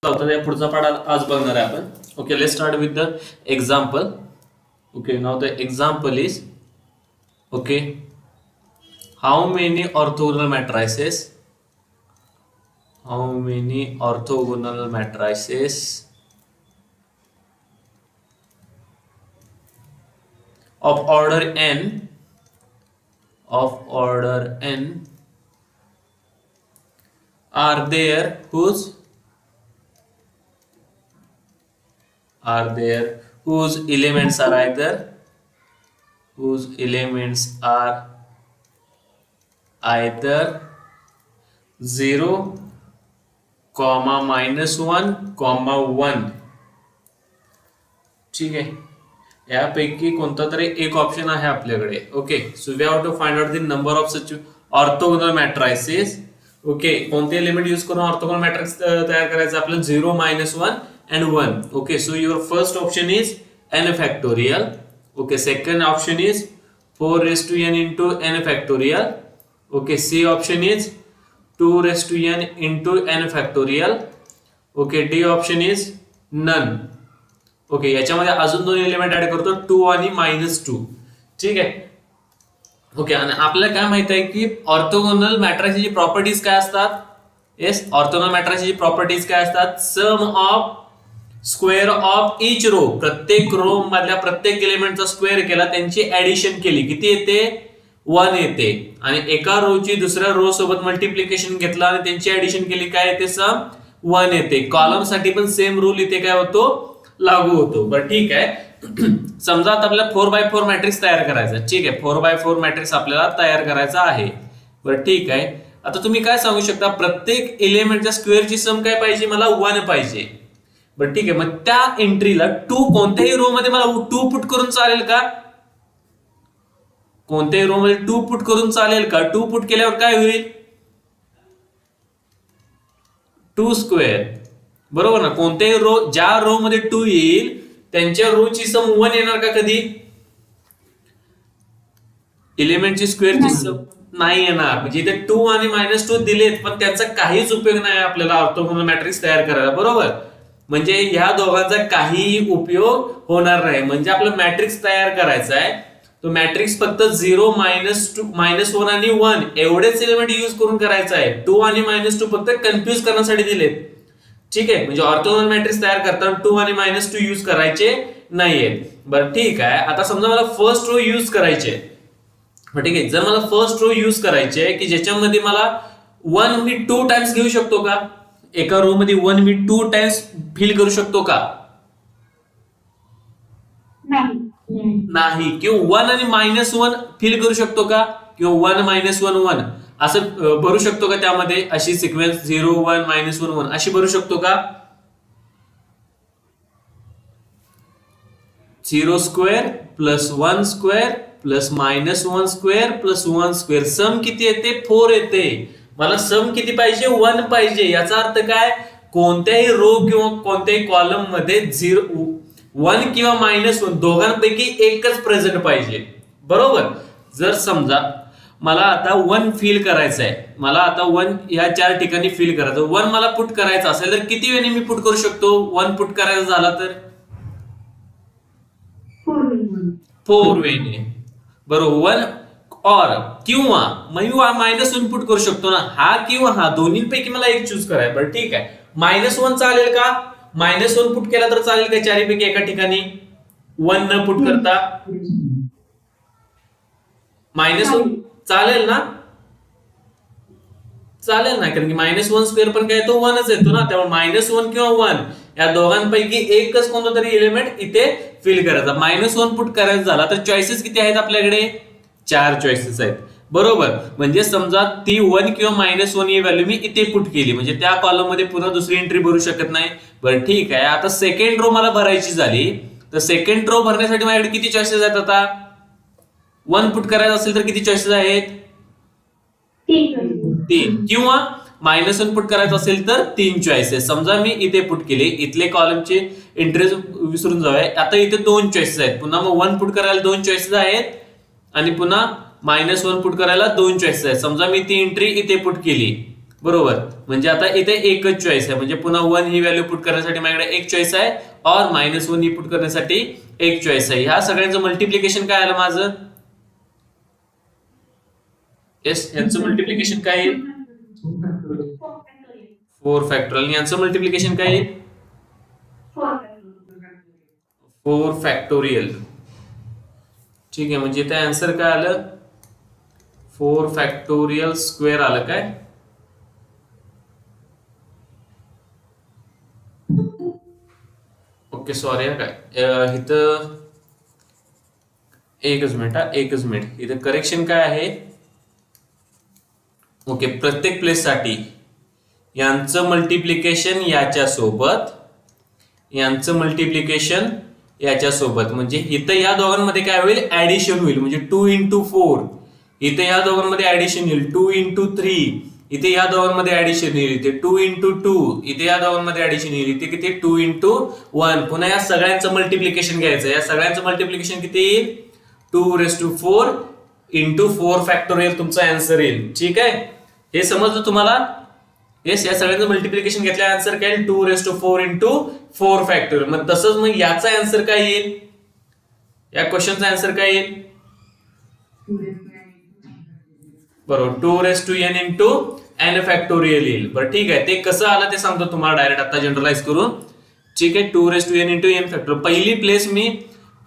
पुढचा पाठ आज बघणार आहे आपण. Okay, let's start with the example. Okay, now the example is okay, how many orthogonal matrices of order n are there whose elements are either 0, -1, 1. ठीक आहे, यापैकी कोणता तरी एक ऑप्शन आहे आपल्याकडे. Okay, so we have to find out the number of such orthogonal matrices. Okay, कोणते element use करून ऑर्थोगोनल मॅट्रिक्स तयार करायचं आपल्याला? 0, -1 and 1. Okay, so your first option is n factorial. Okay, second option is 4 raised to n into n factorial. Okay, C option is 2 raised to n into n factorial. Okay, D option is none. Okay, याच्यामध्ये अजून दोन element add करतो, 2 आणि -2. ठीक आहे. Okay, आणि आपल्याला काय माहित आहे की ऑर्थोगोनल मॅट्रिक्सची प्रॉपर्टीज काय असतात? येस, ऑर्थोगोनल मॅट्रिक्सची प्रॉपर्टीज काय असतात? Sum of square of each row, प्रत्येक रो मधल्या प्रत्येक एलिमेंटचा स्क्वेअर केला, त्यांची ऍडिशन केली, किती येते? 1 येते. आणि एका रोची दुसऱ्या रो सोबत मल्टिप्लिकेशन घेतला आणि त्यांची ऍडिशन केली, काय येते? सम 1 येते. कॉलम साठी पण सेम रूल इथे काय होतो? लागू होतो. बरं, ठीक आहे. समजा आता आपल्याला 4x4 मॅट्रिक्स तयार करायचा. ठीक आहे, 4x4 मॅट्रिक्स आपल्याला तयार करायचा आहे. बरं, ठीक आहे. आता तुम्ही काय सांगू शकता? प्रत्येक एलिमेंटच्या स्क्वेअरची सम काय पाहिजे? मला 1 पाहिजे. बरं, ठीक आहे. मग त्या एंट्रीला 2 कोणत्याही रो मध्ये मला 2 पुट करून चालेल का? कोणत्याही रो मध्ये 2 पुट करून चालेल का? 2 पुट केल्यावर काय होईल? 2 स्क्वेअर. बरोबर ना? कोणत्याही रो, ज्या रो मध्ये 2 येईल त्यांच्या रोची सम 1 येणार का कधी? एलिमेंटची स्क्वेअरची सम नाही येणार. म्हणजे इथे 2 आणि -2 दिलेत, पण त्याचा काहीच उपयोग नाही आपल्याला ऑर्थोगोनल मॅट्रिक्स तयार करायला. बरोबर, म्हणजे ह्या दोघांचा काही उपयोग होणार नाही. म्हणजे आपलं मॅट्रिक्स तयार करायचा आहे, तो मॅट्रिक्स फक्त 0, -1 आणि 1 एवढेच एलिमेंट यूज करून करायचा आहे. 2 आणि -2 फक्त कन्फ्युज करण्यासाठी दिलेत. ठीक आहे, म्हणजे ऑर्थोगोनल मॅट्रिक्स तयार करताना 2 आणि -2 यूज करायचे नाहीये. बरं, ठीक आहे. आता समजा मला फर्स्ट रो यूज करायचे. ठीक आहे, जर मला फर्स्ट रो यूज करायचे की ज्याच्यामध्ये मला 1 मी 2 टाइम्स घेऊ शकतो का? एका रो मध्ये 1 मी 2 टाइम्स फिल करू शकतो का? नाही. किंवा 1 आणि -1 फिल करू शकतो का? किंवा 1 -1 1 असं भरू शकतो का? त्यामध्ये अशी सिक्वेन्स 0 1 -1 1 अशी भरू शकतो का? 0 square plus 1 square plus -1 square plus 1 square. Sum किती येते? 4 येते. मला सम किती पाहिजे? 1 पाहिजे. याचा अर्थ काय? कोणत्याही रो किंवा कोणत्याही कॉलम मध्ये 1 किंवा -1 दोघांपैकी एकच प्रेझेंट पाहिजे. बरोबर. जर समजा मला आता 1 फिल करायचं आहे, मला आता 1 या 4 ठिकाणी फिल करायचं, 1 मला पुट करायचं असेल तर किती वेळेने मी पुट करू शकतो? 1 पुट करायचा झाला तर 4 वेळेने. बरोबर. 1 और किंवा मी -1 पुट करू शकतो ना, हा किंवा हा, दोन्हीपैकी मला एक चूज करायचं. बरं, ठीक आहे. -1 चालेल का? -1 पुट केला तर चालेल का? चारीपैकी एका ठिकाणी 1 न पुट करता -1 चालेल ना? चालेल ना, कारण की -1 स्क्वेअर पण काय येतो? 1च येतो ना. त्यामुळे -1 किंवा 1 या दोघांपैकी एकच कोणता तरी एलिमेंट इथे फिल करायचा. -1 पुट करायचा झाला तर चॉईसेस किती आहेत आपल्याकडे? 4 चॉईसेस आहेत. बरोबर. म्हणजे समजा ती 1 किंवा -1 ही व्हॅल्यू मी इथे पुट केली, म्हणजे त्या कॉलम मध्ये पुन्हा दुसरी एंट्री भरू शकत नाही. बरं, ठीक आहे. आता सेकंड रो मला भरायची झाली, तर सेकंड रो भरण्यासाठी माझ्याकडे किती चॉईसेस आहेत? आता 1 पुट करायचं असेल तर किती चॉईसेस आहेत? 3. किंवा -1 पुट करायचं असेल तर 3 चॉईसेस. समजा मी इथे पुट केले, इथले कॉलमचे एंट्रीज विसरून जाऊया. आता इथे 2 चॉईसेस आहेत. पुन्हा मग 1 पुट करायला 2 चॉईसेस आहेत आणि पुन्हा -1 पुट करायला 2 चॉईसेस आहेत. समजा मी ती एंट्री इथे पुट केली, बरोबर, म्हणजे आता इथे एकच चॉईस आहे, म्हणजे पुन्हा 1 ही व्हॅल्यू पुट करण्यासाठी माझ्याकडे एक चॉईस आहे, और -1 ही पुट करण्यासाठी एक चॉईस आहे. ह्या सगळ्यांचं मल्टिप्लिकेशन काय आलं माझं? येस, यांचं मल्टिप्लिकेशन काय येईल? 4 फॅक्टोरियल. यांचं मल्टिप्लिकेशन काय येईल? 4 फॅक्टोरियल. ठीक आहे, म्हणजे इथे आन्सर काय आलं? 4 फॅक्टोरियल स्क्वेअर आलं काय? ओके, सॉरी काय इथं एकच मिनिट इथं करेक्शन काय आहे? ओके, प्रत्येक प्लेस साठी यांचं मल्टिप्लिकेशन यांचं मल्टिप्लिकेशन याच्यासोबत, म्हणजे इथं या दोघांमध्ये काय होईल? ऍडिशन होईल, म्हणजे 2 into 4. इथे या दोघांमध्ये ऍडिशन येईल 2 into 3. इथे या दोघांमध्ये ऍडिशन येईल इथे 2 into 2. इथे या दोघांमध्ये ऍडिशन येईल इथे किती? 2 into 1. पुन्हा या सगळ्यांचं मल्टिप्लिकेशन घ्यायचं. या सगळ्यांचं मल्टिप्लिकेशन किती येईल? 2⁴ into 4 फॅक्टोरियल तुमचा आन्सर येईल. ठीक आहे, हे समजलं तुम्हाला? येस, या सगळ्यांचं मल्टिप्लिकेशन घेतल्या आन्सर काय येईल? 2⁴ into 4 फॅक्टोरियल. मग तसंच मग याचा आन्सर काय येईल? या क्वेश्चनचा आन्सर काय येईल? बरोबर, 2n into n फॅक्टोरियल येईल. बरं ठीक आहे, ते कसं आलं ते सांगतो तुम्हाला डायरेक्ट आता जनरलाइज करून. ठीक आहे, 2n into n फॅक्टोरियल. पहिली प्लेस मी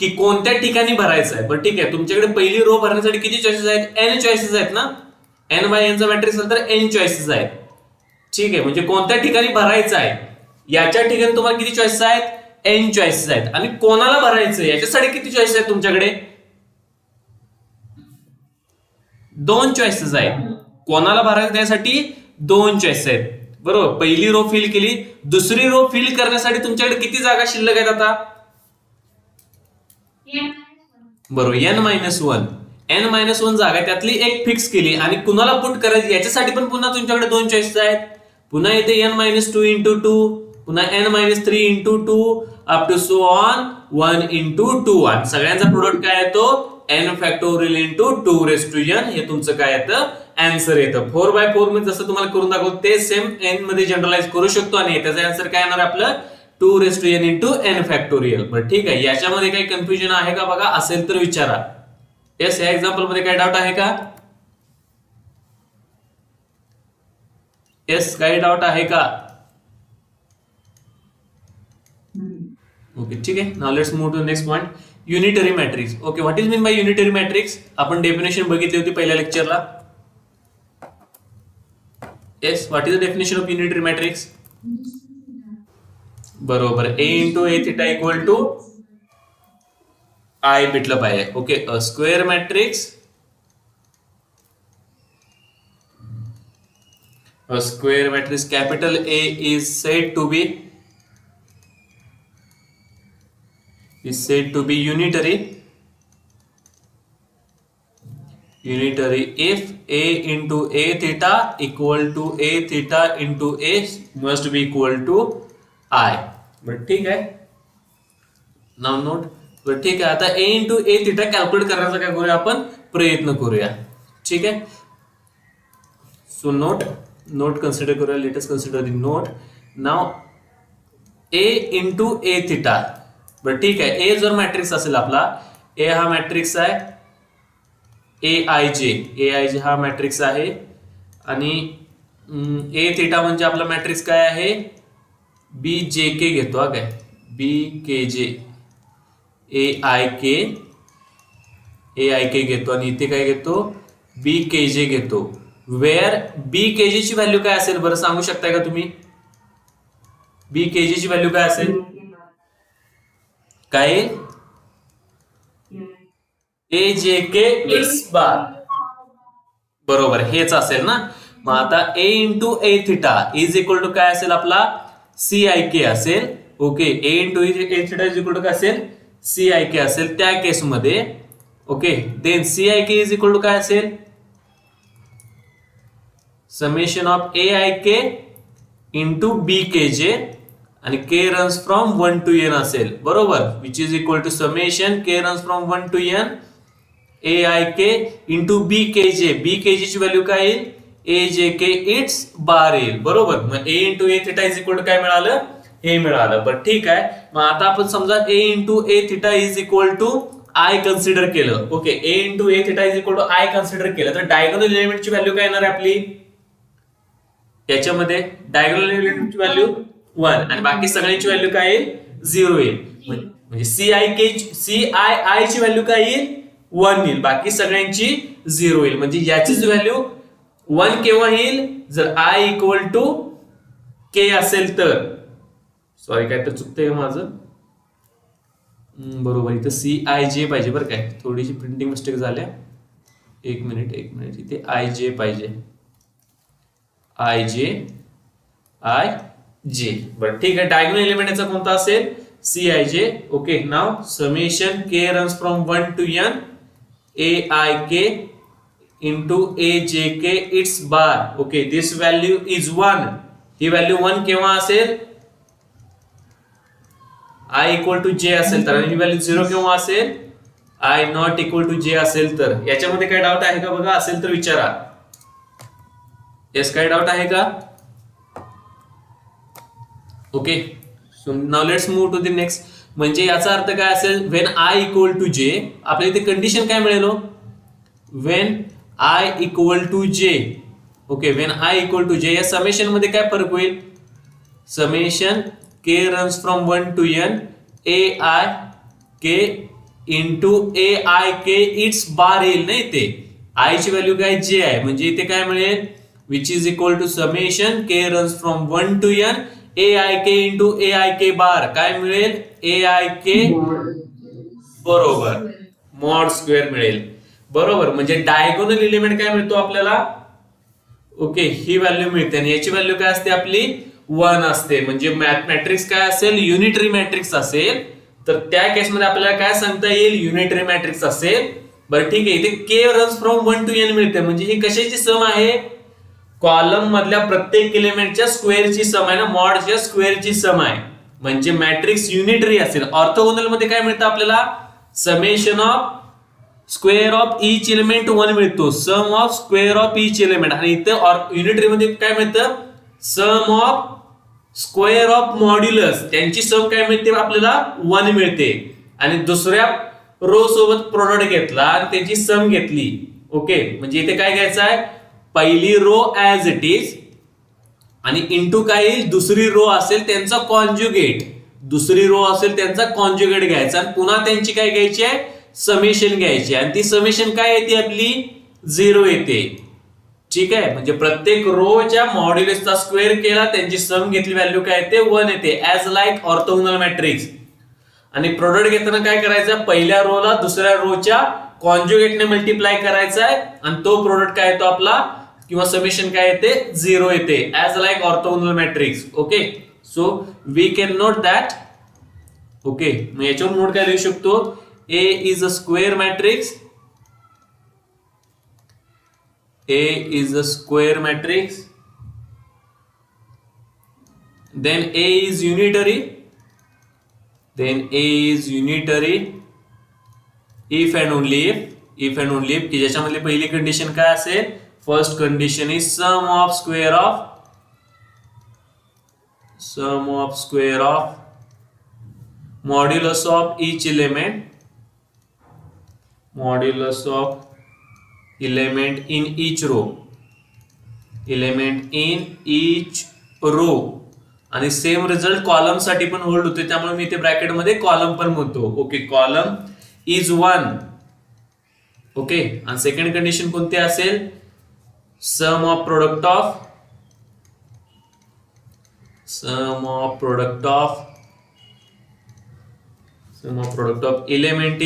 की कोणत्या ठिकाणी भरायचं आहे. बरं ठीक आहे, तुमच्याकडे पहिली रो भरण्यासाठी किती चॉईसेस आहेत? n चॉईसेस आहेत ना. n बाय n चा मॅट्रिक्स असेल तर n चॉईसेस आहेत. ठीक आहे, म्हणजे कोणत्या ठिकाणी भरायचं आहे याच्या ठिकाणी तुम्हाला किती चॉईसेस आहेत? n चॉईसेस आहेत. आणि कोणाला भरायचं याच्यासाठी किती चॉईसेस आहेत तुमच्याकडे? 2 चॉईसेस आहेत. कोणाला भरायचं त्यासाठी 2 चॉईसेस आहेत. बरोबर, पहिली रो फिल केली, दुसरी रो फिल करण्यासाठी तुमच्याकडे किती जागा शिल्लक आहेत आता? बरोबर, n-1 जागा, त्यातली एक फिक्स केली आणि कुणाला पुट करायची याच्यासाठी पण पुन्हा तुमच्याकडे 2 चॉईसेस आहेत. पुन्हा इथे n-2 into 2, पुन्हा n-3 into 2 up to so on 1 into 2. आणि सगळ्यांचा प्रोडक्ट काय येतो? n factorial into 2n. हे तुमचं काय येतं? आन्सर येतं. 4/4 मध्ये जसं तुम्हाला करून दाखवतो ते सेम n मध्ये जनरलाइज करू शकतो आणि त्याचा आन्सर काय येणार आपलं? 2n into n factorial. बरं ठीक आहे, याच्यामध्ये काही कन्फ्युजन आहे का बघा? असेल तर विचारा. येस, या एक्झाम्पल मध्ये काही डाऊट आहे का? येस, काही डाऊट आहे का? ओके, ठीक आहे. Now let's move to next point, unitary matrix. Okay, what is mean by unitary matrix? आपण डेफिनेशन बघितली होती पहिल्या लेक्चरला. Yes, what is the definition of unitary matrix? बरोबर, a into a theta equal to I भेटलं पाहिजे. Okay, a square matrix, capital A is said to be unitary if a into a theta equal to a theta into a must be equal to I. But ठीक आहे, नाव note. बरं ठीक आहे, आता a into a theta calculate करण्याचा काय करूया आपण? प्रयत्न करूया. ठीक आहे, सो नोट कन्सिडर करूया. Latest consider the note. Now a into a theta. बरं ठीक आहे, ए जर मॅट्रिक्स असेल आपला, ए हा मॅट्रिक्स आहे, AIJ हा मॅट्रिक्स आहे आणि ए थिटा म्हणजे आपला मॅट्रिक्स काय आहे? BJK घेतो हा काय? BKJ AIK घेतो आणि इथे काय घेतो? BKJ घेतो. वेअर BKJ ची व्हॅल्यू काय असेल बरं सांगू शकताय का तुम्ही? BKJ ची व्हॅल्यू काय असेल? काय? AJK x बार. बरोबर, हेच असेल ना. मग आता a into a theta is equal to काय असेल आपला? CIK असेल. Okay, a into a theta is equal to काय असेल? CIK असेल त्या केसमध्ये. Okay, then CIK is equal to काय असेल? Summation of AIK into BKJ आणि k runs from 1 to n असेल. बरोबर, which is equal to summation k runs from 1 to n AIK into BKJ. BKJ ची value काय येईल? ए J K it's bar येईल. बरोबर. मग A into A theta is equal to काय मिळालं? हे मिळालं. बरं ठीक आहे. मग आता आपण समजा A into A theta is equal to I consider केलं. ओके. A into A theta is equal to I consider केलं तर डायगोनल एलिमेंटची व्हॅल्यू काय येणार आहे आपली? याच्यामध्ये डायगोनल एलिमेंटची व्हॅल्यू 1 आणि बाकी सगळ्यांची व्हॅल्यू काय येईल? 0 येईल. म्हणजे सी आय आय ची व्हॅल्यू काय येईल? 1 येईल. बाकी सगळ्यांची 0 येईल. म्हणजे याचीच व्हॅल्यू 1 केव्हा येईल? जर आय इक्वल टू के असेल तर. सॉरी काय तर चुकतंय का माझं? बरोबर. इथं सी आय जे पाहिजे बरं काय. थोडीशी प्रिंटिंग मिस्टेक झाल्या. एक मिनिट इथे आय जे पाहिजे. आय जे. बरं ठीक आहे. डायगोनल एलिमेंट याचा कोणता असेल? C I J. Okay. Now summation K runs from 1 to n A I K into A J K it's bar. Okay. This value is 1. ही व्हॅल्यू 1 केव्हा असेल? आय इक्वल टू जे असेल तर. आणि ही व्हॅल्यू 0 केव्हा असेल? आय नॉट इक्वल टू जे असेल तर. याच्यामध्ये काय डाऊट आहे का बघा? असेल तर विचारा. येस, काय डाऊट आहे का? Okay. So now let's move to the next. म्हणजे याचा अर्थ काय असेल? व्हेन आय इक्वल टू जे, आपल्याला इथे कंडिशन काय मिळेल? When I equal to J. Okay. When I equal to J या समेशन मध्ये काय फरक होईल? Summation K runs from 1 to n A I K into A I K it's bar येईल. नाही ते आय ची व्हॅल्यू काय? जे आहे. म्हणजे इथे काय मिळेल? Which is equal to summation K runs from 1 to n A I K into A I K bar. काय मिळेल? ए आय के बरोबर मॉड स्क्वेअर मिळेल. बरोबर. म्हणजे डायगोनल एलिमेंट काय मिळतो आपल्याला? ओके. ही व्हॅल्यू मिळते आणि याची व्हॅल्यू काय असते आपली? 1 असते. म्हणजे मॅट्रिक्स काय असेल? युनिटरी मॅट्रिक्स असेल. तर त्या केसमध्ये आपल्याला काय सांगता येईल? युनिटरी मॅट्रिक्स असेल. बरं ठीक आहे. इथे के रन्स फ्रॉम 1 to n मिळते. म्हणजे ही कशाची सम आहे? कॉलम मधल्या प्रत्येक एलिमेंटच्या स्क्वेअरची सम आहे ना. मॉडच्या स्क्वेअरची सम आहे. म्हणजे मॅट्रिक्स युनिटरी असेल. ऑर्थोगोनल मध्ये काय मिळतं आपल्याला? Summation of square of each element 1 मिळतो. Sum of square of each element. आणि इथे युनिटरी मध्ये काय मिळतं? Sum of square of modulus. त्यांची सम काय मिळते आपल्याला? 1 मिळते. आणि दुसऱ्या रो सोबत प्रोडक्ट घेतला आणि त्याची सम घेतली. ओके. म्हणजे इथे काय घ्यायचं आहे? पहिली रो ऍज इट इज आणि इंटू काय येईल? दुसरी रो असेल त्यांचा कॉन्जुगेट. दुसरी रो असेल त्यांचा कॉन्जुगेट घ्यायचा आणि पुन्हा त्यांची काय घ्यायची आहे? समेशन घ्यायची. आणि ती समेशन काय येते आपली? 0 येते. ठीक आहे. म्हणजे प्रत्येक रोच्या मॉड्युलसचा स्क्वेअर केला, त्यांची सम घेतली, व्हॅल्यू काय येते? 1 येते. As like orthogonal matrix. आणि प्रोडक्ट घेताना काय करायचं? पहिल्या रोला दुसऱ्या रोच्या कॉन्जुगेटने मल्टिप्लाय करायचा आहे आणि तो प्रोडक्ट काय येतो आपला? किंवा समेशन काय येते? 0 येते. As like orthogonal matrix. Okay. So we can note that. Okay. मग याच्यावर नोट काय लिहू शकतो? A is a square matrix. A is a square matrix. Then A is unitary. If and only if की ज्याच्यामध्ये पहिली कंडिशन काय असेल? First condition is sum of square of modulus of each element in each row. आणि same result column साठी पण hold होते. त्यामुळे मी इथे ब्रॅकेट मध्ये कॉलम पण म्हणतो. ओके. Column is 1. ओके. आणि सेकंड कंडिशन कोणती असेल? Sum of product of element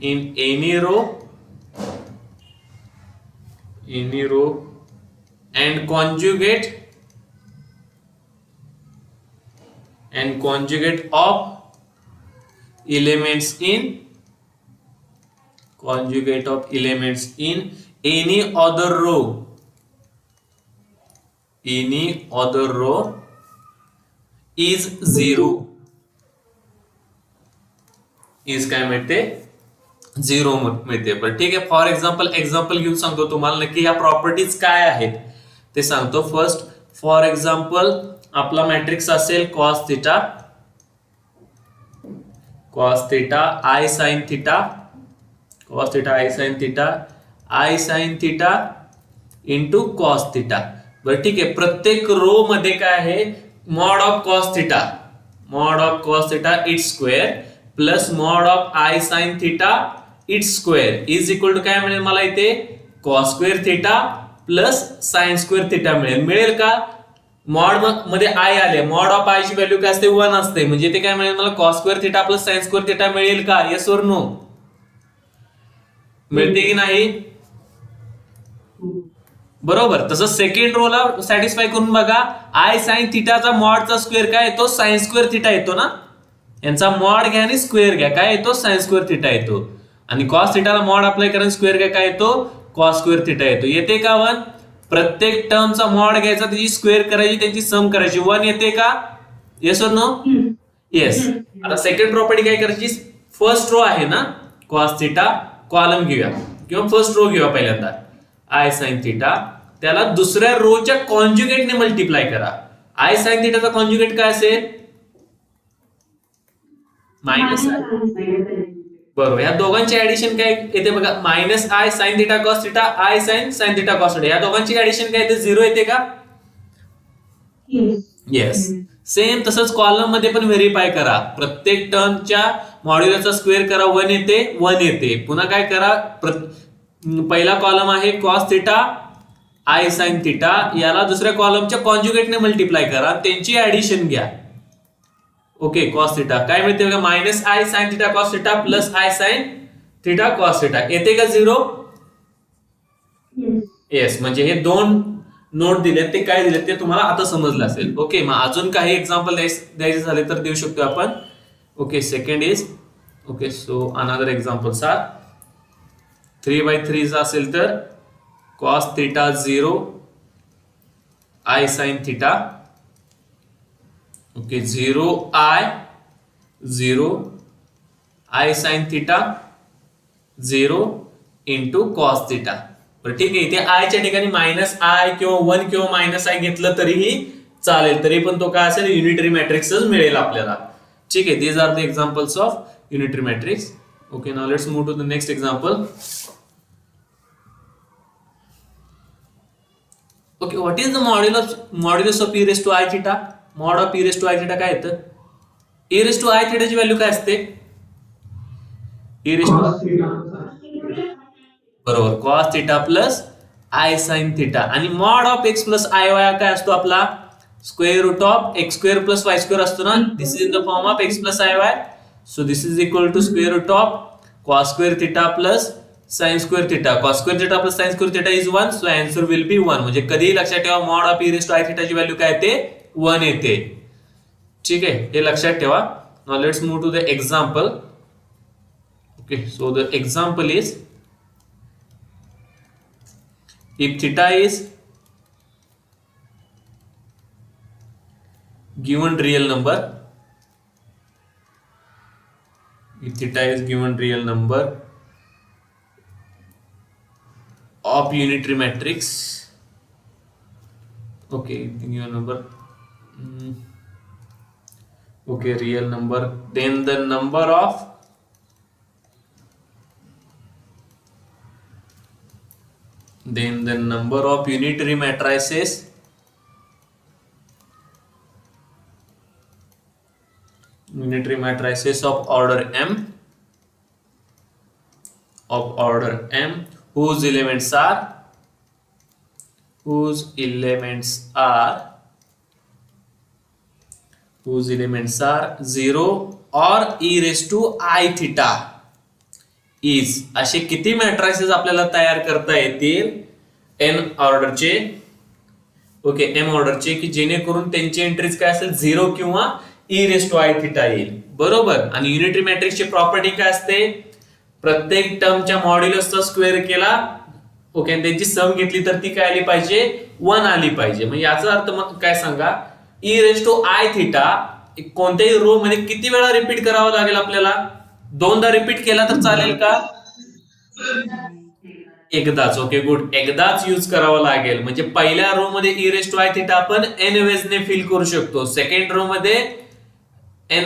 in any row and conjugate of elements in any other row is 0. Is काय मिळते? झिरो मिळते. पण ठीक आहे, फॉर एक्झाम्पल घेऊन सांगतो तुम्हाला नक्की ह्या प्रॉपर्टीज काय आहेत ते सांगतो. फर्स्ट फॉर एक्झाम्पल आपला मॅट्रिक्स असेल cos theta i sine theta, cos theta i sine theta, i sine theta into cos theta. बरं ठीक आहे, प्रत्येक रो मध्ये काय आहे, mod of cos theta its square plus mod of i sine theta its square is equal to काय मिळेल मला इथे, cos square theta plus sine square theta मिळेल का. मॉड मध्ये आय आले, मॉड ऑफ आय ची व्हॅल्यू काय असते, 1 असते, म्हणजे ते काय मिळेल मला, cos square theta plus sine square theta मिळेल का, येस और नो, मिळते की नाही. बरोबर. तसं सेकंड रोला सॅटिस्फाय करून बघा, आय साइन थिटाचा मॉडचा स्क्वेअर काय येतो, साइन स्क्वेअर थिटा येतो ना. यांचा मॉड घ्या आणि स्क्वेअर घ्या, काय येतो, साइन स्क्वेअर थिटा येतो. आणि कॉस थिटाला मॉड अप्लाय करा, स्क्वेअर घ्या, काय येतो, कॉस स्क्वेअर थिटा येतो. येते का 1. प्रत्येक टर्मचा मॉड घ्यायचा, त्याची स्क्वेअर करायची, त्यांची सम करायची, 1 येते का, येस और नो, येस. आता सेकंड प्रॉपर्टी काय करायची, फर्स्ट रो आहे ना कॉस थिटा, कॉलम घेऊया किंवा फर्स्ट रो घेऊया पहिल्यांदा, आय साइन थिटा, त्याला दुसऱ्या रोच्या कॉन्जुगेटने मल्टिप्लाय करा. आय साइन थिटाचा कॉन्जुगेट काय असेल, मायनस आय. बरोबर. या दोघांची ऍडिशन काय येते बघा, minus I sine theta cos theta, i sine theta cos theta, या दोघांची ऍडिशन काय येते, 0 येते का, येस. सेम तसंच कॉलम मध्ये पण व्हेरीफाय करा, प्रत्येक टर्मच्या मॉड्युलसचा स्क्वेअर करा, 1 येते, 1 येते. पुन्हा काय करा, पहिला कॉलम आहे cos theta i sine theta, याला दुसऱ्या कॉलमच्या कॉन्जुगेटने मल्टिप्लाय करा, त्यांची ऍडिशन घ्या. ओके, कॉस थिटा काय मिळते बघा, minus I sine theta cos theta plus I sine theta cos theta, येते का 0, येस. म्हणजे हे 2 नोट दिलेत, ते काय दिलेत ते तुम्हाला आता समजलं असेल. ओके, मग अजून काही एक्झाम्पल द्यायचे झाले तर देऊ शकतो आपण. Okay, second is, okay, so another examples are 3/3 असेल तर cos theta 0 i sine theta, okay, 0 i sine theta 0 into cos theta. बरं ठीक आहे, इथे आयच्या ठिकाणी मायनस आय किंवा 1 किंवा मायनस आय घेतलं तरीही चालेल, तरी पण तो काय असेल, युनिटरी मॅट्रिक्सच मिळेल आपल्याला. ठीक आहे, these are the examples of unitary matrix. Okay, now let's move to the next example. Okay, what is the modulus of e raise to I theta. Mod of e raise to I theta काय येतं, e raise to I थिटाची value काय असते, e raise to, बरोबर, cos theta plus I sine theta. आणि mod of X plus I Y काय असतो आपला, square root of x square plus Y square असतो ना. This is in the form of X plus I Y, so this is equal to square root of cos square theta plus sine square theta. Cos square theta plus sine square theta is 1, so answer will be 1. म्हणजे कधीही लक्षात ठेवा, mod of e raise to I थिटाची value काय येते, 1 येते. ठीक आहे, हे लक्षात ठेवा. Now let's move to the example. Okay, so the example is, if theta is given real number, if theta is given real number of unitary matrix, okay, given number, okay, real number, then the number of unitary matrices of order m whose elements are 0 or e raised to I theta is, असे किती matrices आपल्याला तयार करता येतील N ऑर्डरचे, okay, M ऑर्डरचे, की जेणेकरून त्यांची एंट्रीज काय असेल, 0 किंवा e raise to I theta येईल. बरोबर. आणि युनिटरी मॅट्रिक्सची प्रॉपर्टी काय असते, प्रत्येक टर्मच्या मॉड्युलसचा स्क्वेअर केला, ओके, आणि त्यांची सम घेतली तर ती काय आली पाहिजे, 1 आली पाहिजे. म्हणजे याचा अर्थ मग काय सांगा, e raise to I theta कोणत्याही रो मध्ये किती वेळा रिपीट करावा लागेल आपल्याला, 2दा रिपीट केला तर चालेल का, एकदाच. ओके गुड, एकदाच यूज करावं लागेल. म्हणजे पहिल्या रो मध्ये e raise to I theta आपण एन वेजने फिल करू शकतो, सेकंड रो मध्ये एन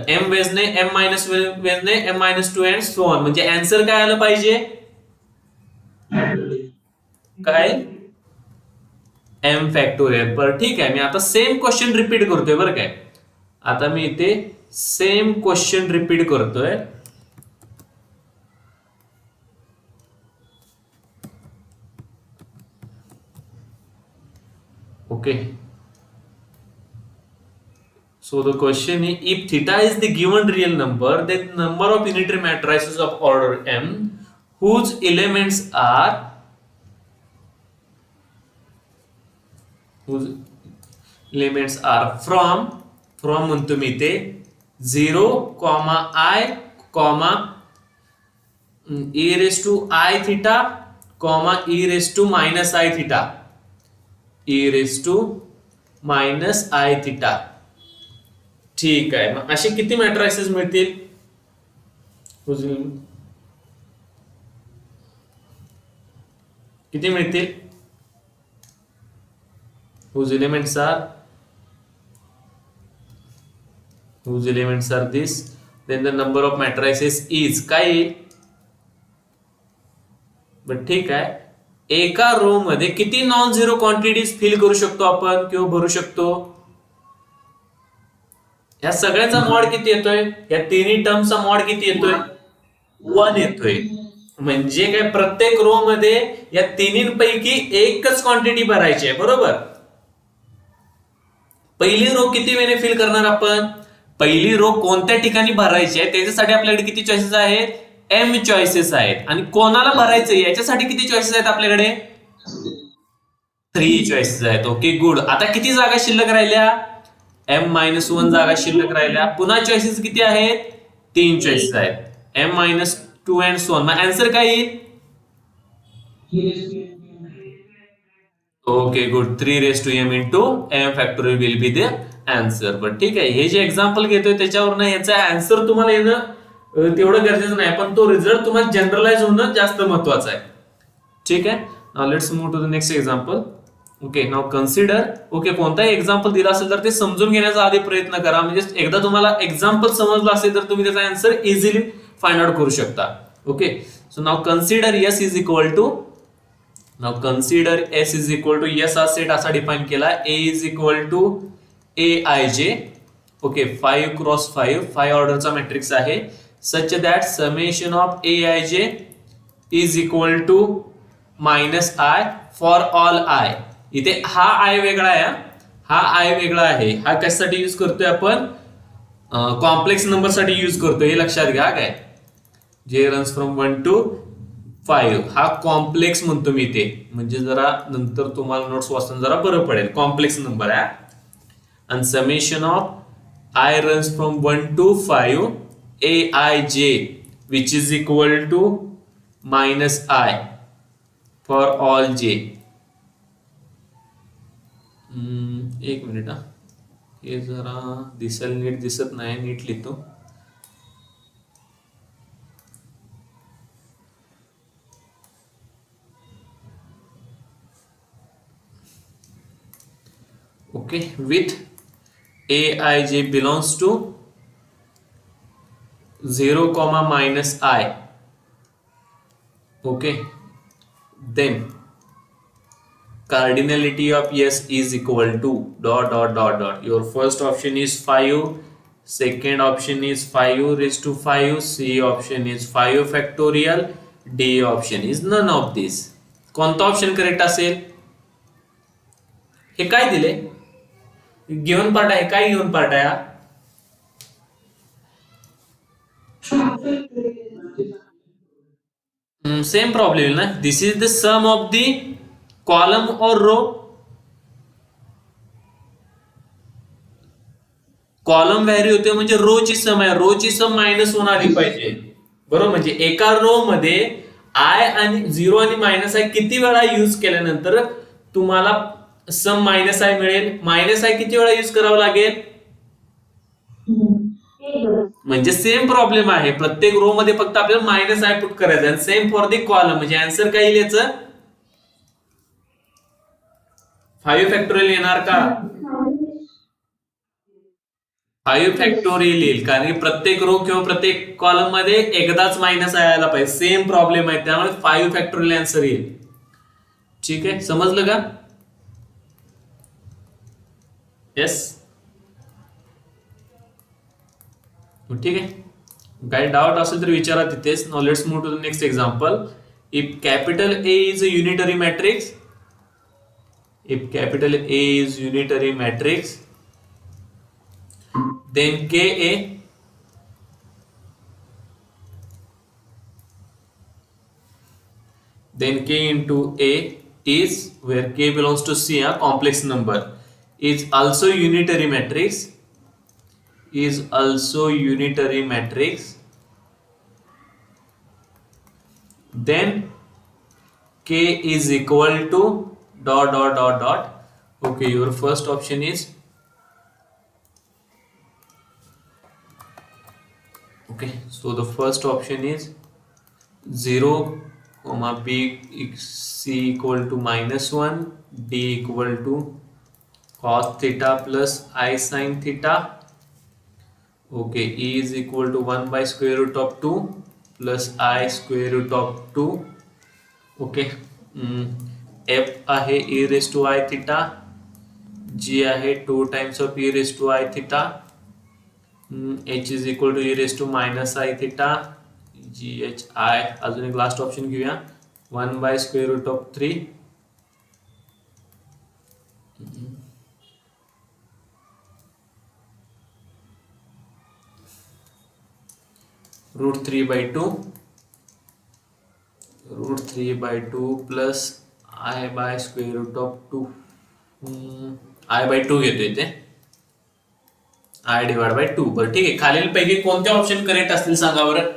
एम वेजने, एम मायनस वेजने, M minus two and so on. म्हणजे आन्सर काय आलं पाहिजे, काय, एम फॅक्टोरियल. बरं ठीक आहे, मी आता सेम क्वेश्चन रिपीट करतोय बरं काय. आता मी इथे सेम क्वेश्चन रिपीट करतोय. Okay, so the question is, if theta is the given real number, then number of unitary matrices of order m whose elements are from म्हणतो मी ते 0, I, e raised to I theta, e raised to minus I theta, e raised to minus I theta. ठीक आहे, मग असे किती matrices मिळतील, किती मिळतील, whose elements are this, then the number of matrices is काय येईल. बट ठीक आहे, एका रो मध्ये किती नॉन झिरो क्वांटिटीज फिल करू शकतो आपण किंवा भरू शकतो. या सगळ्याचा मॉड किती येतोय, या तिन्ही टर्मचा मॉड किती येतोय, 1 येतोय. म्हणजे काय, प्रत्येक रो मध्ये या तिन्हींपैकी एकच क्वांटिटी भरायची आहे, बरोबर. पहिली रो किती वेळेने फिल करणार आपण, पहिली रो कोणत्या ठिकाणी भरायची आहे त्याच्यासाठी आपल्याकडे किती चॉईसेस आहेत, एम चॉईसेस आहेत. आणि कोणाला भरायचं याच्यासाठी किती चॉईसेस आहेत आपल्याकडे, 3 चॉईसेस आहेत. ओके गुड, आता किती जागा शिल्लक राहिल्या, m-1 जागा शिल्लक राहिल्या. पुन्हा चॉईसेस किती आहेत, 3 चॉईसेस आहेत, m-2 अँड सो ऑन. मग आन्सर काय येईल, okay good, 3 raised to m into m factorial will be the answer. But ठीक आहे, हे जे एक्झाम्पल घेतोय त्याच्यावरनं याचा आन्सर तुम्हाला येणं तेवढं गरजेचं नाही, पण तो रिझल्ट तुम्हाला जनरलाइज होणं जास्त महत्वाचं आहे. ठीक आहे, now let's move to the next example. Okay, now consider. Okay, कोणताही एक्झाम्पल दिला असेल तर ते समजून घेण्याचा आधी प्रयत्न करा. म्हणजे एकदा तुम्हाला एक्झाम्पल समजलं असेल तर तुम्ही त्याचा आन्सर इझिली फाइंड आउट करू शकता. Okay, so now consider S is equal to, now consider S is equal to, S हा सेट असा डिफाइन केला, A is equal to AIJ. Okay, 5 cross 5 ऑर्डरचा मॅट्रिक्स आहे, such that summation of AIJ is equal to minus I for all I. इथे हा I वेगळा आहे, हा I वेगळा आहे. हा कशासाठी यूज करतोय आपण, कॉम्प्लेक्स नंबर साठी यूज करतोय, हे लक्षात घ्या. काय, जे रन्स फ्रॉम 1 to 5 हा कॉम्प्लेक्स म्हणतो मी ते, म्हणजे जरा नंतर तुम्हाला नोट्स वाचताना जरा बरं पडेल. कॉम्प्लेक्स नंबर आहे. आणि summation of I runs from 1 to 5 AIJ which is equal to minus I for all J. एक मिनिट, हे जरा दिसायला नीट दिसत नाही, नीट लिहितो. Okay, with AIJ belongs to 0, minus I. Okay, then cardinality of S is equal to dot dot dot dot. Your first option is 5, second option is 5 raised to 5, C option is 5 factorial, D option is none of this. कोणता option correct असेल, हे काय दिले, given part आहे, काय given part आहे, same problem ना. This is the sum of the column और रो. कॉलम व्हॅरी होते म्हणजे रो ची सम आहे, रो ची सम -1 आली पाहिजे, बरोबर. म्हणजे एका रो मध्ये I आणि 0 आणि -I किती वेळा यूज केल्यानंतर तुम्हाला सम -I मिळेल. -I किती वेळा यूज करावं लागेल, म्हणजे सेम प्रॉब्लेम आहे, प्रत्येक रो मध्ये फक्त आपल्याला मायनस आय पुट करायचं आणि सेम फॉर दी कॉलम. म्हणजे आन्सर काय येईल याचं? 5 फॅक्टोरियल येणार का? 5 फॅक्टोरियल येईल, कारण की प्रत्येक रो किंवा प्रत्येक कॉलम मध्ये एकदाच मायनस यायला पाहिजे. सेम प्रॉब्लेम आहे, त्यामुळे 5 फॅक्टोरियल आन्सर येईल. ठीक आहे, समजलं का? येस, ठीक आहे. काही डाऊट असेल तर विचारा तिथेच. Now let's move to the next example. If capital A is a unitary matrix, if capital A is unitary matrix, then KA K into A is, where K belongs to C, a complex number, is also unitary matrix, then K is equal to dot dot dot dot. Okay, your first option is, okay, so the first option is 0 comma b c equal to -1, d equal to cos theta plus I sin theta. Okay, e is equal to 1 by square root of 2 plus I square root of 2. Okay, f आहे e raised to I theta, g आहे 2 times of e raised to I theta, h is equal to e raised to minus I theta, g h I. अजून एक last option घेऊया, 1 by square root of 3, root 3 by 2, plus I by square root of 2, I by 2 घेतो इथे, I divide by 2. बरं ठीक आहे, खालील पैकी कोणते ऑप्शन करेक्ट असतील सांगा बरं.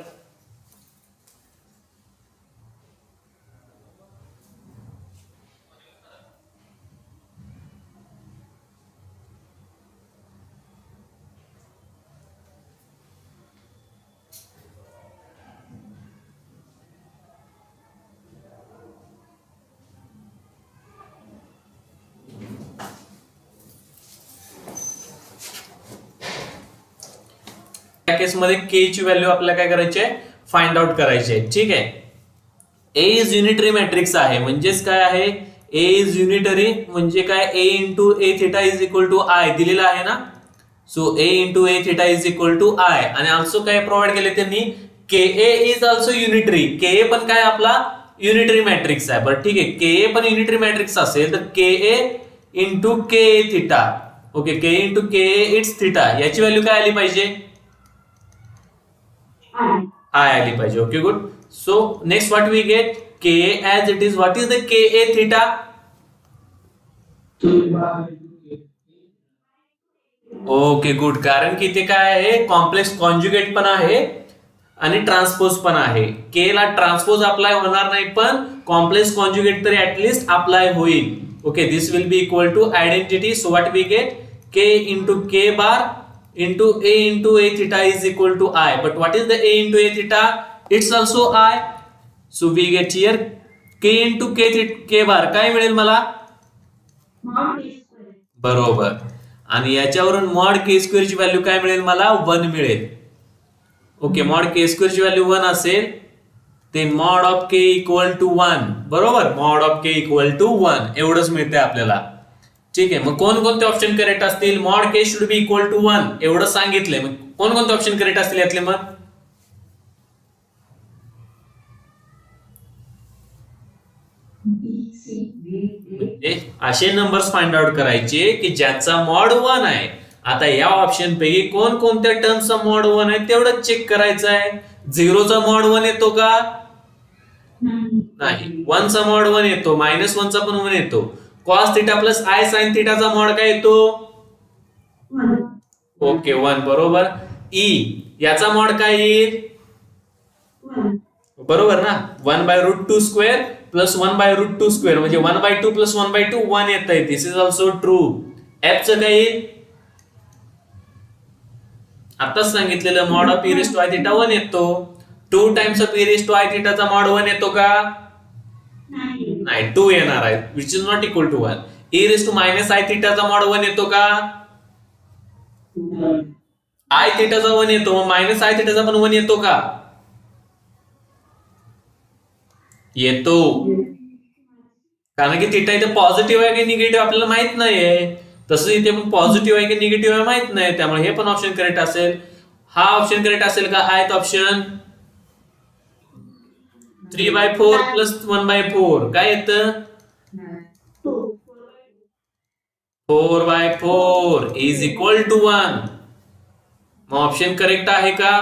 केसमध्ये के ची व्हॅल्यू आपल्याला काय करायची आहे, फाइंड आउट करायची आहे. ठीक आहे, ए इज युनिटरी मॅट्रिक्स आहे, म्हणजेच काय आहे, ए इज युनिटरी म्हणजे काय, A into A theta is equal to I दिलेला आहे ना. So A into A theta is equal to I. आणि ऑल्सो काय प्रोव्हाइड केले त्यांनी, K A is also unitary. K A पण काय आपला युनिटरी मॅट्रिक्स आहे. बरं ठीक आहे, के ए पण युनिटरी मॅट्रिक्स असेल तर K A into K A theta. Okay, K into K A it's theta, याची व्हॅल्यू काय आली पाहिजे, आय आली पाहिजे. Okay good. So next what we get, K as it is. What is the K A theta, okay good. कारण की इथे काय आहे, कॉम्प्लेक्स कॉन्जुगेट पण आहे आणि ट्रान्सपोज पण आहे. के ला ट्रान्सपोज अप्लाय होणार नाही, पण कॉम्प्लेक्स कॉन्जुगेट तरी ऍटलीस्ट अप्लाय होईल. Okay, this will be equal to identity. So what we get, k into k bar into a theta is equal to I. But what is the a into a theta? It's also I. So we get here k into k bar काय मिळेल मला, बरोबर. आणि याच्यावरून mod k square ची value काय मिळेल मला, 1 मिळेल. ओके, मॉड के स्क्वेअर ची व्हॅल्यू 1 असेल ते mod of k equal to 1. बरोबर, mod of k equal to 1 एवढंच मिळते आपल्याला. ठीक आहे, मग कोणकोणते ऑप्शन करेक्ट असतील, mod k should be equal to 1 एवढं सांगितलंय. मग कोणकोणते ऑप्शन करेक्ट असतील यातले, मग असे नंबर्स फाइंड आउट करायचे की ज्याचा मॉड 1 आहे. आता या ऑप्शन पैकी कोणकोणत्या टर्मचा मॉड 1 आहे तेवढं चेक करायचं आहे. 0चा मॉड 1 येतो का, नाही. 1चा मॉड 1 येतो, -1चा पण 1 येतो. cos theta plus I sin थीटाचा मॉड काय येतो, 1. ओके, 1 बरोबर. E याचा मॉड काय येईल, 1. बरोबर ना, 1 by root 2 square plus 1 by root 2 square म्हणजे 1 बाय 2 प्लस 1 बाय 2 1 येत आहे. This is also true. F चं काय येईल, आताच सांगितलेलं mod of e raised to i theta 1 येतो. 2 times of e raised to i theta चा मॉड 1 येतो का? नाही, 2 येणार आहे, which is not equal to 1. e raised to minus i theta चा मॉड 1 येतो का? i theta चा 1 येतो, मायनस i theta चा पण 1 येतो का? येतो. कारण की थिटा इथे पॉझिटिव्ह आहे की निगेटिव्ह आपल्याला माहित नाहीये. तसं इथे पण पॉझिटिव्ह आहे की निगेटिव्ह आहे माहित नाही, त्यामुळे हे पण ऑप्शन करेक्ट असेल. हा ऑप्शन करेक्ट असेल का? आयत ऑप्शन 3/4 प्लस 1/4 काय येतं? 4/4 इज इक्वल टू 1. मग ऑप्शन करेक्ट आहे का?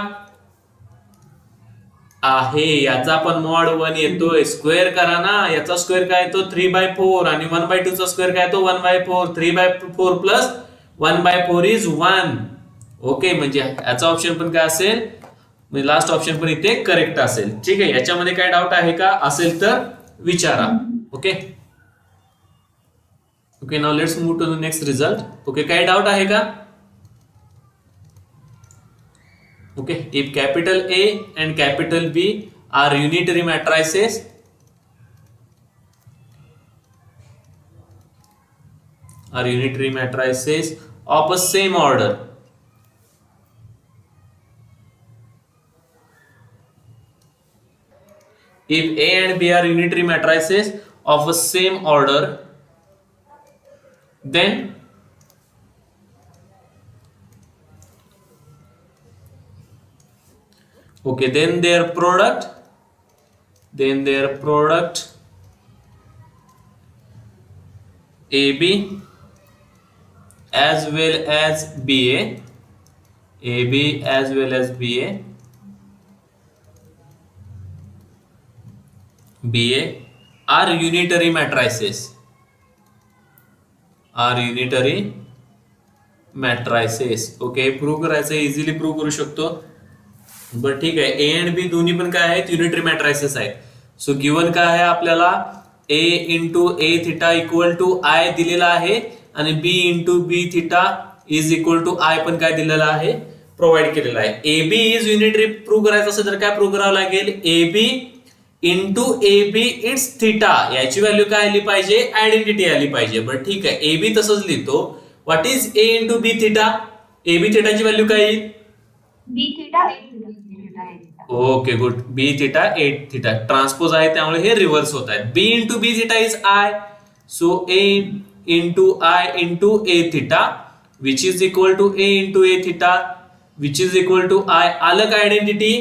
आहे. याचा पण मॉड 1 येतोय. स्क्वेअर करा ना, याचा स्क्वेअर काय येतो? 3/4 आणि 1/2 चा स्क्वेअर काय येतो? 1/4. 3/4 प्लस 1/4 इज 1. ओके, म्हणजे याचा ऑप्शन पण काय असेल? म्हणजे लास्ट ऑप्शन पण इथे करेक्ट असेल. ठीक आहे, याच्यामध्ये काय डाऊट आहे का? असेल तर विचारा. Okay okay, now let's move to the next result. Okay, काय डाऊट आहे का? Okay, if capital A and capital B are unitary matrices, of a same order, if A and B are unitary matrices of a same order, then okay, then their product AB as well as BA, AB as well as BA are unitary matrices, okay, prove करायचं, easily prove करू शकतो. बरं ठीक आहे, ए and बी दोन्ही पण काय आहेत? युनिटरी मॅट्रायसेस आहेत. सो गिवन काय आहे आपल्याला? A into A theta equal to I दिलेला आहे आणि B into B theta is equal to I पण काय दिलेला आहे? प्रोव्हाइड केलेला आहे. A B is unitary prove करायचं असेल तर काय प्रूव्ह करावं लागेल? A B into A B it's theta, याची व्हॅल्यू काय आली पाहिजे? आयडेंटिटी आली पाहिजे. बरं ठीक आहे, ए बी तसंच लिहितो. What is A into B theta? A B थिटाची व्हॅल्यू काय येईल? Okay good, B theta 8 theta transpose आहे त्यामुळे हे रिव्हर्स होत आहे. B into B theta is I, so A into I into A theta which is equal to A into A theta which is equal to I. आलं का identity?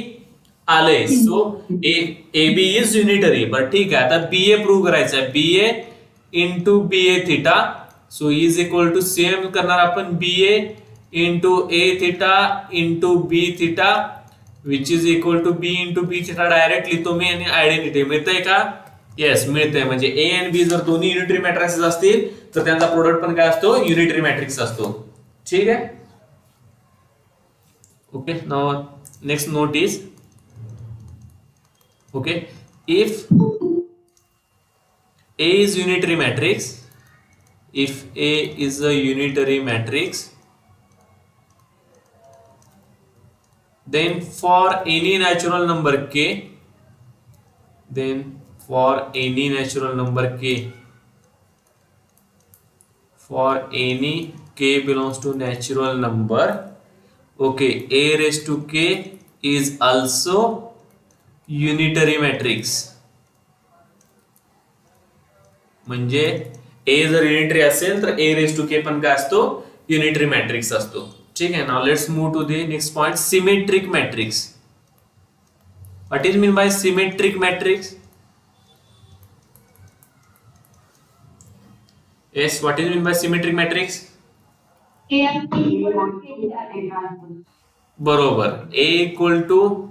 आलंय. So A B is unitary. But ठीक आहे, आता B ए prove करायचं आहे. B A into B A theta, so is equal to same करणार आपण B A into A theta into B theta which is equal to B into B theta direct लिहितो मी आणि आयडेंटिटी मिळतंय का? Yes, मिळतंय. म्हणजे ए आणि बी जर दोन्ही युनिटरी मॅट्रिक्स असतील तर त्यांचा प्रोडक्ट पण काय असतो? युनिटरी मॅट्रिक्स असतो. ठीक आहे. Okay, now next note is okay, if A is unitary matrix, if A is a unitary matrix, then for any natural number k, then for any natural number k, for any k belongs to natural number, okay, A raised to k is also unitary matrix. म्हणजे ए जर unitary असेल तर ए raise to के पण काय असतो? Unitary matrix असतो. ठीक आहे. Now let's move to the next point, symmetric matrix. What is mean by symmetric matrix? Yes, what is mean by symmetric matrix? बरोबर, ए इक्वल टू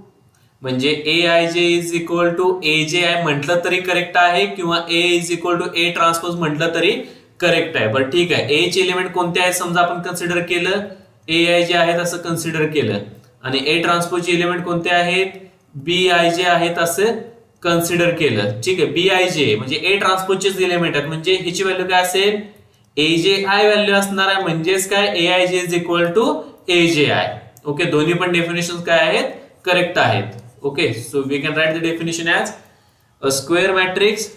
म्हणजे A I J is equal to A J I म्हटलं तरी correct आहे किंवा A is equal to A transpose म्हटलं तरी correct आहे. बरं ठीक आहे, ए चे एलिमेंट कोणते आहेत समजा आपण कन्सिडर केलं, ए आय जे आहेत असं कन्सिडर केलं आणि ए ट्रान्सपोज चे एलिमेंट कोणते आहेत? बी आय जे आहेत असं कन्सिडर केलं. ठीक आहे, बी आय जे म्हणजे ए ट्रान्सपोजचेच एलिमेंट आहेत, म्हणजे ह्याची व्हॅल्यू काय असेल? ए जे आय व्हॅल्यू असणार आहे. म्हणजेच काय? ए I J is equal to A J I. Okay, दोन्ही पण डेफिनेशन काय आहेत, करेक्ट आहेत. Okay, so we can write the definition as a square matrix.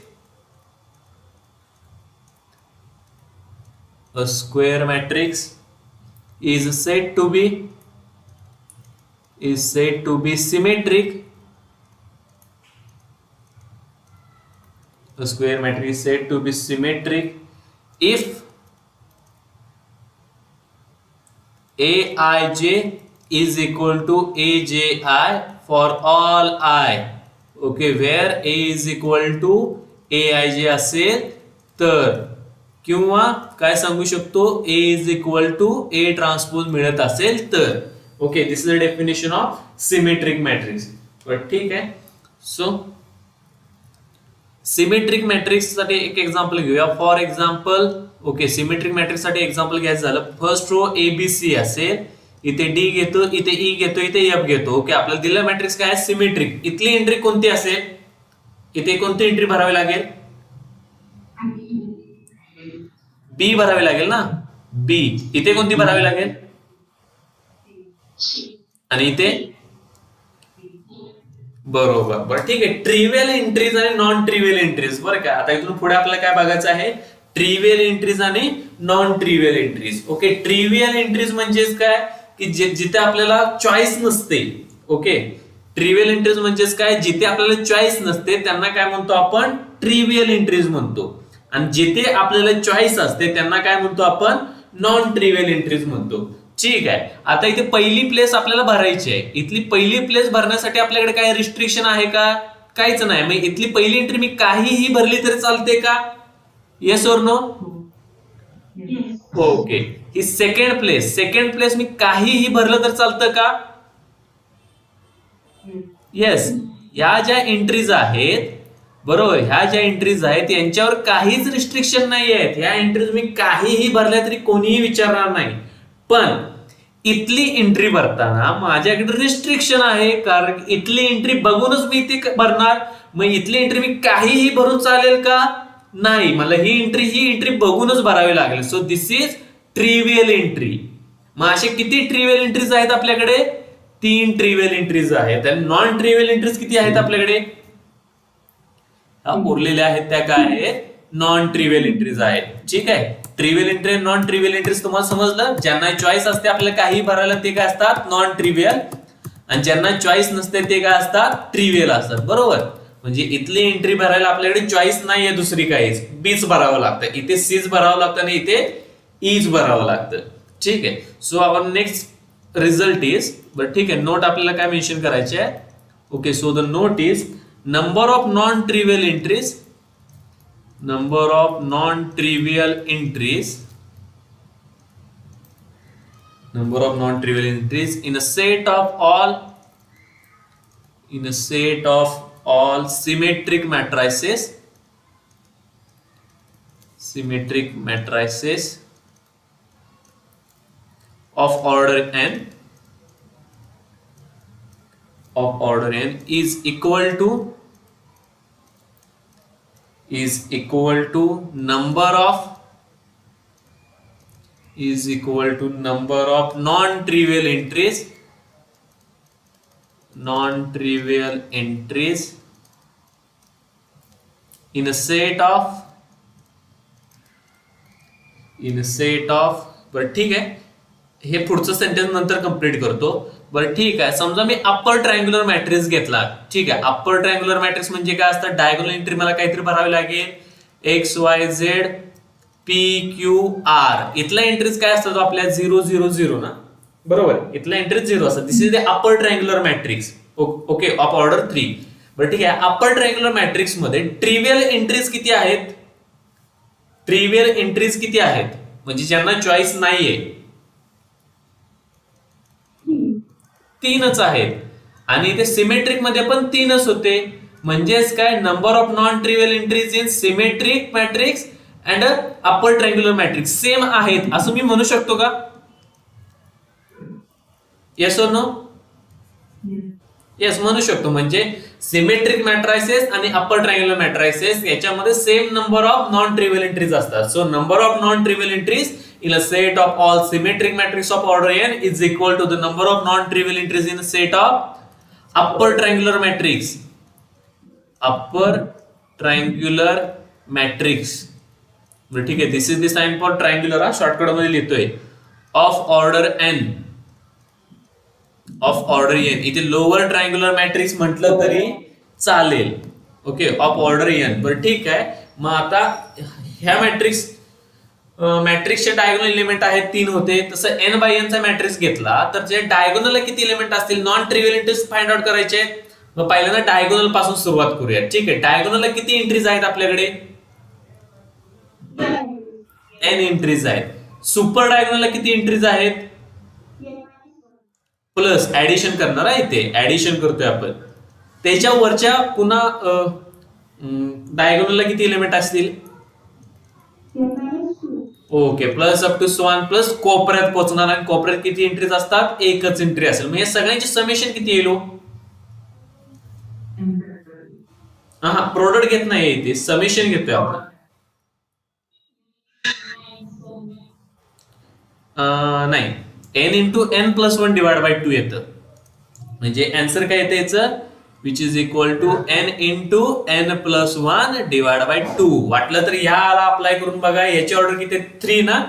A square matrix is said to be symmetric. A square matrix is said to be symmetric if Aij is equal to Aji for all I. Okay, where A is equal to Aij असेल तर, किंवा काय सांगू शकतो, A is equal to A transpose मिळत असेल तर. Okay, this is the definition of symmetric matrix. But ठीक आहे. सो सिमेट्रिक मॅट्रिक्स साठी एक एक्झाम्पल घेऊया. For example, okay, symmetric matrix साठी एक्झाम्पल घ्यायचं झालं, फर्स्ट रो ABC असेल, इथे D घेतो, इथे E घेतो, इथे F घेतो. ओके, आपल्याला दिलेला मॅट्रिक्स काय आहे, सिमेट्रिक. इथली एंट्री कोणती असेल, इथे कोणती एंट्री भरावी लागेल, बी भरावी लागेल ना, बी. इथे कोणती भरावी लागेल, आणि इथे, बरोबर. बरं ठीक आहे. ट्रिव्हियल एंट्रीज आणि नॉन ट्रिव्हियल एंट्रीज, बरं का. आता इथून पुढे आपल्याला काय बघायचं आहे, ट्रिव्हियल एंट्रीज आणि non trivial entries. Okay, ट्रिव्हियल entries म्हणजेच काय, की जिथे आपल्याला चॉईस नसते. ओके, ट्रिव्हियल एंट्रीज म्हणजेच काय, जिथे आपल्याला चॉईस नसते त्यांना काय म्हणतो आपण, ट्रिव्हियल एंट्रीज म्हणतो. आणि जिथे आपल्याला चॉईस असते त्यांना काय म्हणतो आपण, नॉन ट्रिव्हियल एंट्रीज म्हणतो. ठीक आहे. आता इथे पहिली प्लेस आपल्याला भरायची आहे. इथली पहिली प्लेस भरण्यासाठी आपल्याकडे काय रिस्ट्रिक्शन आहे का, काहीच नाही. मग इथली पहिली एंट्री मी काहीही भरली तरी चालते का, येस और नो. ओके, ही सेकंड प्लेस मी काहीही भरलं तर चालतं का, येस. या ज्या एंट्रीज आहेत, बरोबर, ह्या ज्या एंट्रीज आहेत यांच्यावर काहीच रिस्ट्रिक्शन नाही आहेत. ह्या एंट्रीज मी काहीही भरल्या तरी कोणीही विचारणार नाही. पण इथली एंट्री भरताना माझ्याकडे रिस्ट्रिक्शन आहे, कारण इथली एंट्री बघूनच मी इथे भरणार. मग इथली एंट्री मी काहीही भरून चालेल का, नाही, मला ही एंट्री बघूनच भरावी लागेल. So this is trivial entry. मग असे किती ट्रिव्हियल एंट्रीज आहेत आपल्याकडे, 3 ट्रिव्हियल एंट्रीज आहेत. आणि नॉन ट्रिव्हियल एंट्रीज किती आहेत आपल्याकडे, उरलेल्या आहेत त्या काय आहेत, नॉन ट्रिव्हियल एंट्रीज आहेत. ठीक आहे. ट्रिव्हियल एंट्री, नॉन ट्रिव्हियल एंट्रीज तुम्हाला समजलं. ज्यांना चॉईस असते आपल्याला काही भरायला ते काय असतात, नॉन ट्रिव्हियल. आणि ज्यांना चॉईस नसते ते काय असतात, ट्रिव्हियल असतात. बरोबर. म्हणजे इथली एंट्री भरायला आपल्याकडे चॉईस नाहीये दुसरी काहीच, बीच भरावं लागतं, इथे सीच भरावं लागतं आणि इथे ईच भरावं लागतं. ठीक आहे. So our next result is, but ठीक आहे, नोट आपल्याला काय मेन्शन करायचे आहे. Okay, so the note is number of non-trivial entries in a set of all symmetric matrices of order n is equal to number of non-trivial entries in a set of बरं ठीक आहे, हे पुढचं sentence नंतर complete करतो. बरं ठीक आहे. समजा मी अप्पर ट्रायंग्युलर मॅट्रिक्स घेतला. ठीक आहे. अप्पर ट्रायंग्युलर मॅट्रिक्स म्हणजे काय असतं, डायगोनल एंट्री मला काहीतरी भरावी लागेल, XYZ PQR. इथल्या एंट्रीज काय असतात आपल्या, 0 0 0 ना, बरोबर. इथल्या एंट्रीज 0 असतात. This is the upper triangular matrix. Okay, of order 3. बरं ठीक आहे. अप्पर ट्रायंग्युलर मॅट्रिक्स मध्ये ट्रिव्हियल एंट्रीज किती आहेत, म्हणजे ज्यांना चॉईस नाहीये, 3च आहेत. आणि इथे सिमेट्रिक मध्ये पण 3च होते. म्हणजेच काय, number of non trivial entries in symmetric matrix and upper triangular matrix same आहेत असं मी म्हणू शकतो का, येस और नो. येस म्हणू शकतो. म्हणजे सिमेट्रिक मॅट्रायसेस आणि अप्पर ट्रायंग्युलर मॅट्रायसेस याच्यामध्ये same number of non trivial entries असतात. So number of non trivial entries in a set of all symmetric matrix of order n is equal to the number of non-trivial entries in a set of upper triangular matrix. Upper triangular matrix. ठीक आहे, this is the sign for triangular. हा shortcut मध्ये लिहितोय. Of order N, of order N. इथे lower triangular matrix म्हटलं तरी चालेल. Okay, of order N. बरं ठीक आहे. मग आता ह्या मॅट्रिक्सचे डायगोनल एलिमेंट आहेत 3 होते. तसं एन बाय एन चा मॅट्रिक्स घेतला तर जे डायगोनल किती एलिमेंट असतील, non trivial entries find out करायचे. मग पहिल्यांदा डायगोनल पासून सुरुवात किती ठीक आहे. डायगोनल किती एंट्रीज आहेत आपल्याकडे, एन एंट्रीज आहेत. सुपर डायगोनल किती एंट्रीज आहेत, प्लस ऍडिशन करणार आहे. इथे ऍडिशन करतोय आपण. त्याच्या वरच्या पुन्हा डायगोनलला किती एलिमेंट असतील, okay, plus up to so plus कोपऱ्यात पोहोचणार. आणि कोपऱ्यात किती एंट्रीज असतात, एकच एंट्री असेल. म्हणजे सगळ्यांचे समेशन किती येईल, हा प्रोडक्ट घेत नाही इथे, समेशन घेतोय आपण. नाही, n into n plus 1 divide by 2 येतं. म्हणजे आन्सर काय येतं याचं, which is equal to n into n plus 1 divide by 2. वाटलं तर ह्याला अप्लाय करून बघा. याची ऑर्डर किती, 3 ना.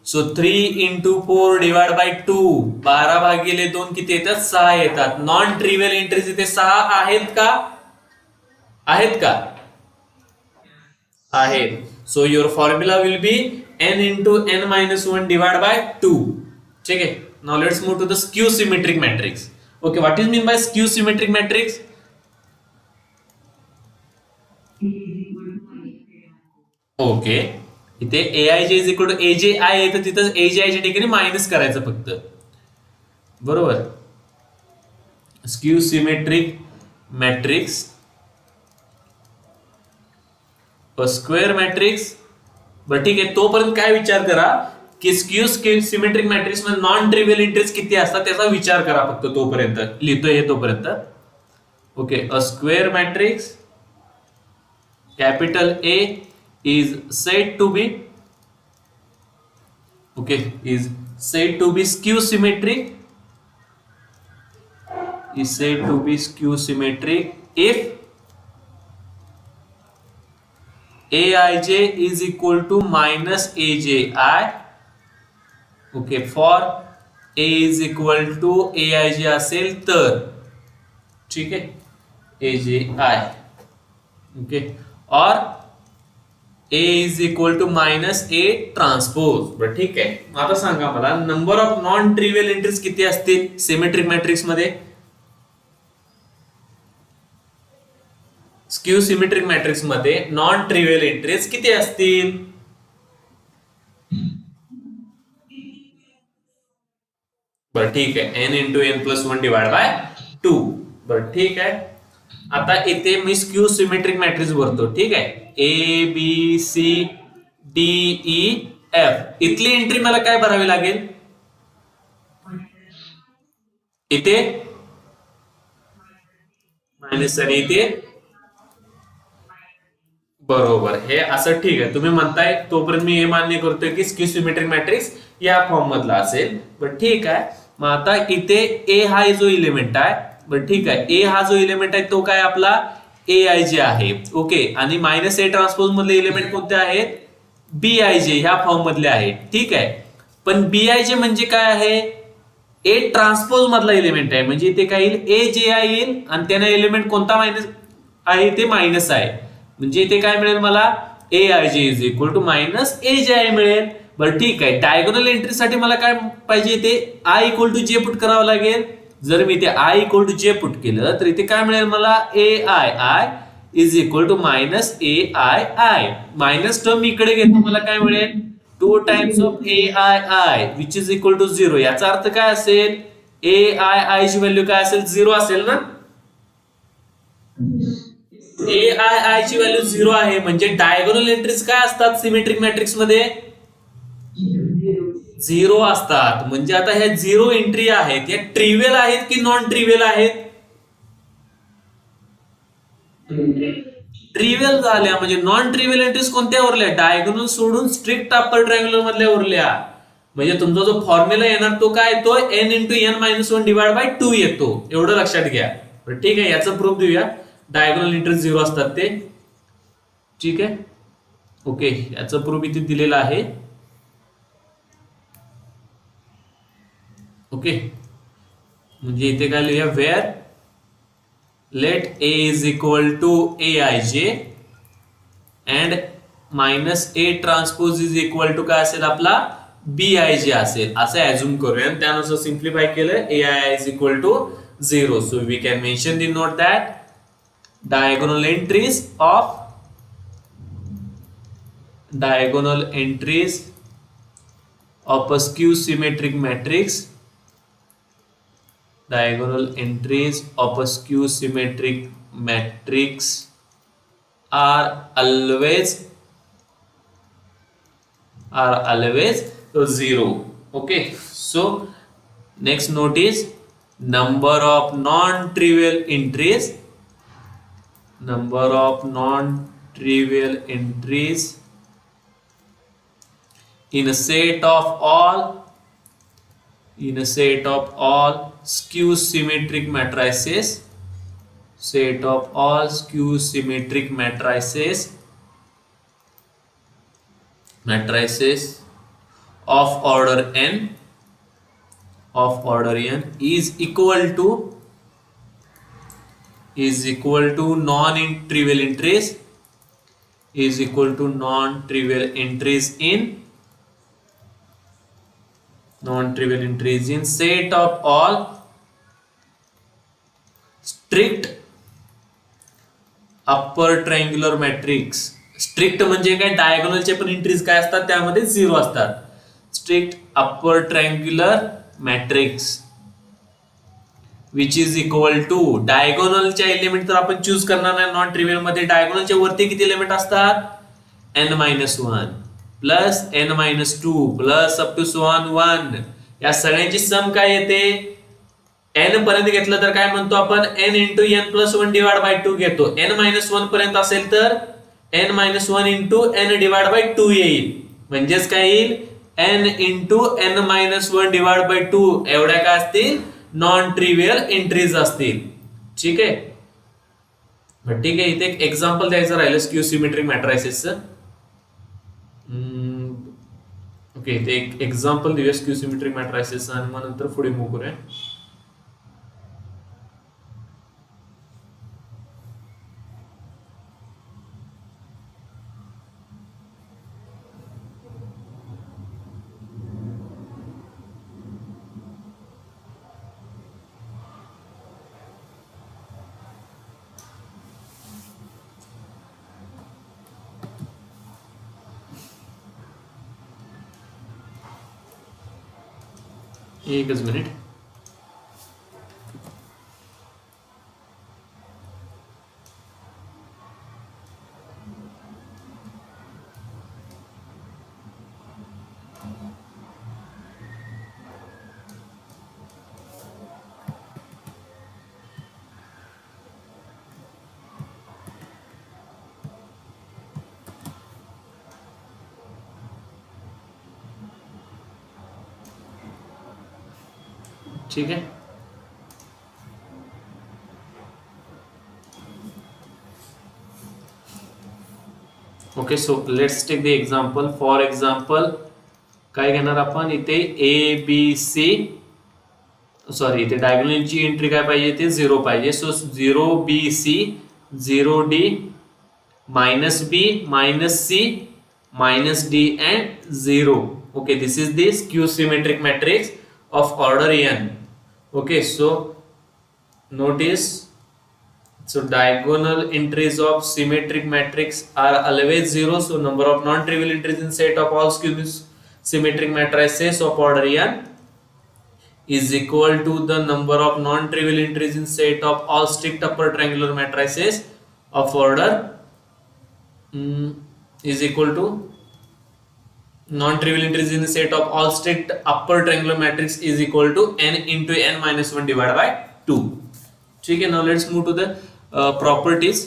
सो 3 इंटू 4 डिवाइड बाय 2, 12 भागिले 2 किती येतात, 6 येतात. नॉन ट्रिव्हियल एंट्रीज इथे 6 आहेत का, आहेत का, आहेत. So your formula will be n into n minus 1 divided by 2. ठीक है. Now let's move to the skew symmetric matrix. Okay, what is mean by skew symmetric matrix? Okay, इथे aij is equal to aj आहे तर तिथं aj च्या ठिकाणी minus करायचं फक्त. बरोबर. Skew symmetric matrix, a square matrix. बरं ठीक आहे. तोपर्यंत काय विचार करा की स्क्यू सिमेट्रिक मॅट्रिक्स मध्ये नॉन ट्रिव्हियल एंट्रीज किती असतात त्याचा विचार करा फक्त. तोपर्यंत लिहितोय हे तोपर्यंत. Okay, a square matrix capital A is said to be, okay, is said to be skew symmetric, is said to be skew symmetric if aij is equal to minus aji. Okay, for a is equal to aij असेल तर, ठीक आहे, aji. Okay, और a is equal to minus a transpose. बरं ठीक आहे. आता सांगा मला number of non trivial entries किती असतील सिमेट्रिक मॅट्रिक्स मध्ये, स्क्यू सिमेट्रिक मॅट्रिक्स मध्ये नॉन ट्रिव्हियल एंट्रीज किती असतील, बरं ठीक आहे, n into n plus 1 divide by 2. बरं ठीक आहे. आता इथे मी स्क्यू सिमेट्रिक मॅट्रिक्स भरतो. ठीक आहे, A B C D E F. इथली एंट्री मला काय भरावी लागेल, इथे मायनस आणि इथे, बरोबर. हे असं ठीक आहे, तुम्ही म्हणताय तोपर्यंत मी हे मान्य करतोय की स्क्यू सिमेट्रिक मॅट्रिक्स या फॉर्म मधला असेल. बट ठीक आहे. मग आता इथे ए हा जो इलेमेंट आहे, बरं ठीक आहे, ए हा जो इलेमेंट आहे तो काय आपला ए आय जे आहे. ओके, आणि मायनस ए ट्रान्सपोज मधले इलेमेंट कोणते आहेत, बी आय जे ह्या फॉर्म मधले आहेत. ठीक आहे, पण बी आय जे म्हणजे काय आहे, ए ट्रान्सपोज मधला इलेमेंट आहे. म्हणजे इथे काय येईल, ए जे आय येईल आणि त्याने एलिमेंट कोणता मायनस आहे, ते मायनस आहे. म्हणजे इथे काय मिळेल मला, A I J is equal to minus A J I मिळेल. बरं ठीक आहे. डायगोनल एंट्री साठी मला काय पाहिजे, इथे I equal to J put करावं लागेल. जर मी इथे I equal to J put केलं तर इथे काय मिळेल मला, A I I is equal to minus A I I. Minus term इकडे घेतो, मला काय मिळेल, 2 times of A I I which is equal to 0. याचा अर्थ काय असेल, ए आय आय ची व्हॅल्यू काय असेल, 0 असेल ना. ए आय आय ची व्हॅल्यू 0 आहे. म्हणजे डायगोनल एंट्रीज काय असतात सिमेट्रिक मॅट्रिक्स मध्ये, 0 असतात. म्हणजे आता ह्या 0 एंट्री आहेत, या ट्रिव्हियल आहेत की नॉन ट्रिव्हियल आहेत, ट्रिव्हियल झाल्या म्हणजे नॉन ट्रिव्हियल एंट्रीज कोणत्या उरल्या, डायगोनल सोडून स्ट्रिक्ट अप्पर ट्रायंग्युलर मधल्या उरल्या. म्हणजे तुमचा जो फॉर्म्युला येणार तो काय, तो n into n minus 1 divide by 2 येतो. एवढं लक्षात घ्या. ठीक आहे, याचं प्रूफ देऊया. डायगोनल एंट्रीज 0 असतात ते. ठीक आहे, ओके, याचं प्रूफ इथे दिलेलं आहे. ओके, म्हणजे इथे काय लिहूया, where let a is equal to aij and minus a transpose is equal to काय असेल आपला bij असेल, असं ऍझ्युम करूया. आणि त्यानुसार सिम्प्लिफाय केलं, ai is equal to 0. So we can mention the note that diagonal entries of a skew symmetric matrix, diagonal entries of a skew symmetric matrix are always 0. Okay, so next note is number of non-trivial entries in a set of all skew symmetric matrices of order n is equal to non-trivial entries in set of all strict upper triangular matrix. Strict म्हणजे काय, डायगोनलचे पण entries काय असतात त्यामध्ये 0 असतात. Strict upper triangular matrix which is equal to डायगोनलच्या element तर आपण चूज करणार नाही. नॉन ट्रिव्हियल मध्ये डायगोनलच्या वरती किती एलिमेंट असतात, n-1 plus n-2 plus up to so on 1. या सगळ्यांची सम काय येते, n पर्यंत घेतलं तर काय म्हणतो आपण, n into n plus 1 divide by 2 घेतो. n-1 पर्यंत असेल तर n-1 into n divide by 2 येईल. म्हणजेच काय येईल, n into n-1 divide by 2 एवढ्या काय असतील, नॉन ट्रिव्हियल एंट्रीज असतील. ठीक आहे, ठीक आहे. इथे एक एक्झाम्पल द्यायचं राहिलं स्क्यू सिमेट्रिक मॅट्रायसिसचं. ओके, इथे एक एक्झाम्पल देऊया स्क्यू सिमेट्रिक मॅट्रायसिसचं आणि मग नंतर पुढे मूव्ह करूया. एकच मिनिट. ठीक है, okay. So let's take the example. For example काय घेणार आपण इथे, ए बी सी, सॉरी इथे डायगोनलची एंट्री काय पाहिजे, ते 0 पाहिजे. So 0 B C, 0 D, minus B, minus C, minus D and 0. Okay, this is the skew symmetric matrix of order n. Okay, so notice, so diagonal entries of symmetric matrix are always 0. So number of non-trivial entries in set of all skew symmetric matrices of order n is equal to the number of non-trivial entries in set of all strict upper triangular matrices of order is equal to non-trivial entries in the set of all strict upper triangular matrix is equal to n into n-1 divided by 2. ठीक है, now let's move to the properties.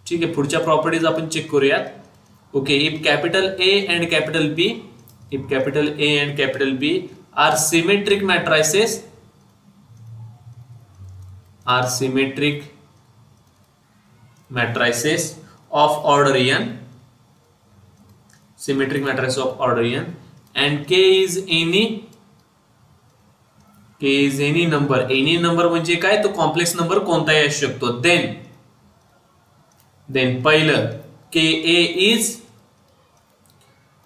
ठीक आहे, पुढच्या properties आपण check करूयात. Okay, if capital A and capital B, if capital A and capital B are symmetric matrices, are symmetric matrices of order n, symmetric matrices of order n, and k is any number. any number म्हणजे काय, तो complex number कोणताही असू शकतो. then पहिलं ka is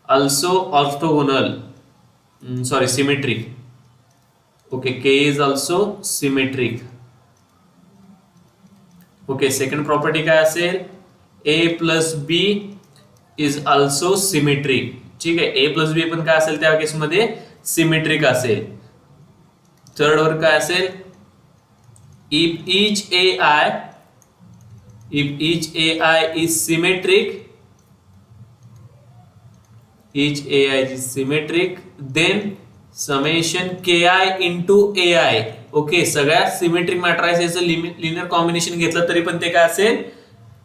also orthogonal, symmetric. okay, k is also symmetric. Okay, second property काय असेल, A plus B is also symmetric. ठीक आहे, ए प्लस बी पण काय असेल त्या केसमध्ये सिमेट्रिक असेल. थर्ड वर काय असेल, if each A I is symmetric, each ai is symmetric, then summation ki into ai. Okay, सगळ्या सिमेट्रिक मॅट्रायसेसचं लिनियर कॉम्बिनेशन घेतलं तरी पण ते काय असेल,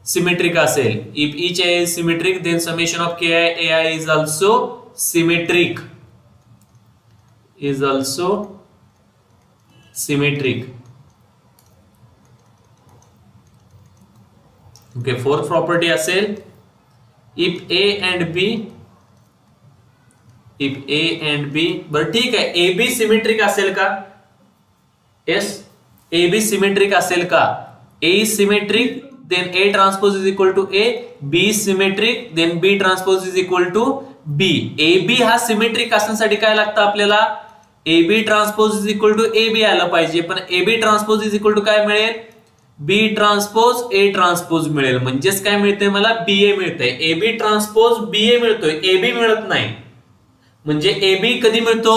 सिमेट्रिक असेल. If each ai is symmetric, then summation of ki ai is also symmetric, is also symmetric. Okay, fourth property असेल, if A and B, if A and B, बरं ठीक आहे, ए बी सिमेट्रिक असेल का, yes, ए B symmetric असेल का, A is symmetric then A transpose is equal to A, B symmetric then B transpose is equal to B. A B हा symmetric असण्यासाठी काय लागतं आपल्याला, A B transpose is equal to A B आलं पाहिजे. पण A B transpose is equal to काय मिळेल, बी ट्रान्सपोज ए ट्रान्सपोज मिळेल. म्हणजेच काय मिळते मला, बी ए मिळतंय. ए बी ट्रान्सपोज बी ए मिळतोय, ए बी मिळत नाही. म्हणजे ए बी कधी मिळतो,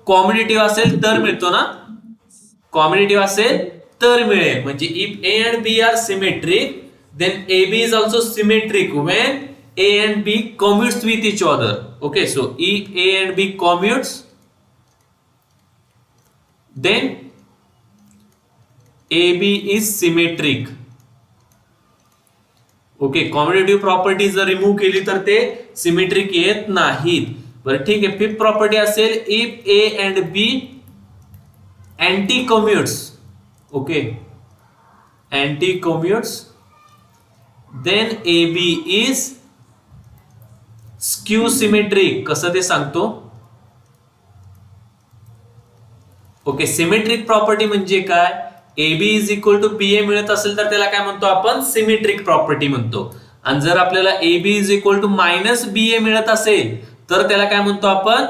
कॉम्बिनेटिव्ह असेल तर मिळतो ना, कॉम्बिनेटिव्ह असेल तर मिळेल. म्हणजे if A and B are symmetric, then A B is also symmetric when A and B commutes with each other. Okay, so if A and B commutes, then A B is symmetric. Okay, combinative property जर remove केली तर ते symmetric येत नाहीत. बरं ठीक आहे, fifth property असेल, if A and B anti commutes. Okay, anti commutes, then A B is skew symmetric. कसं ते सांगतो. ओके, सिमेट्रिक प्रॉपर्टी म्हणजे काय, A B is equal to B A मिळत असेल तर त्याला काय म्हणतो आपण, सिमेट्रिक प्रॉपर्टी म्हणतो. आणि जर आपल्याला A B is equal to minus B A मिळत असेल तर त्याला काय म्हणतो आपण,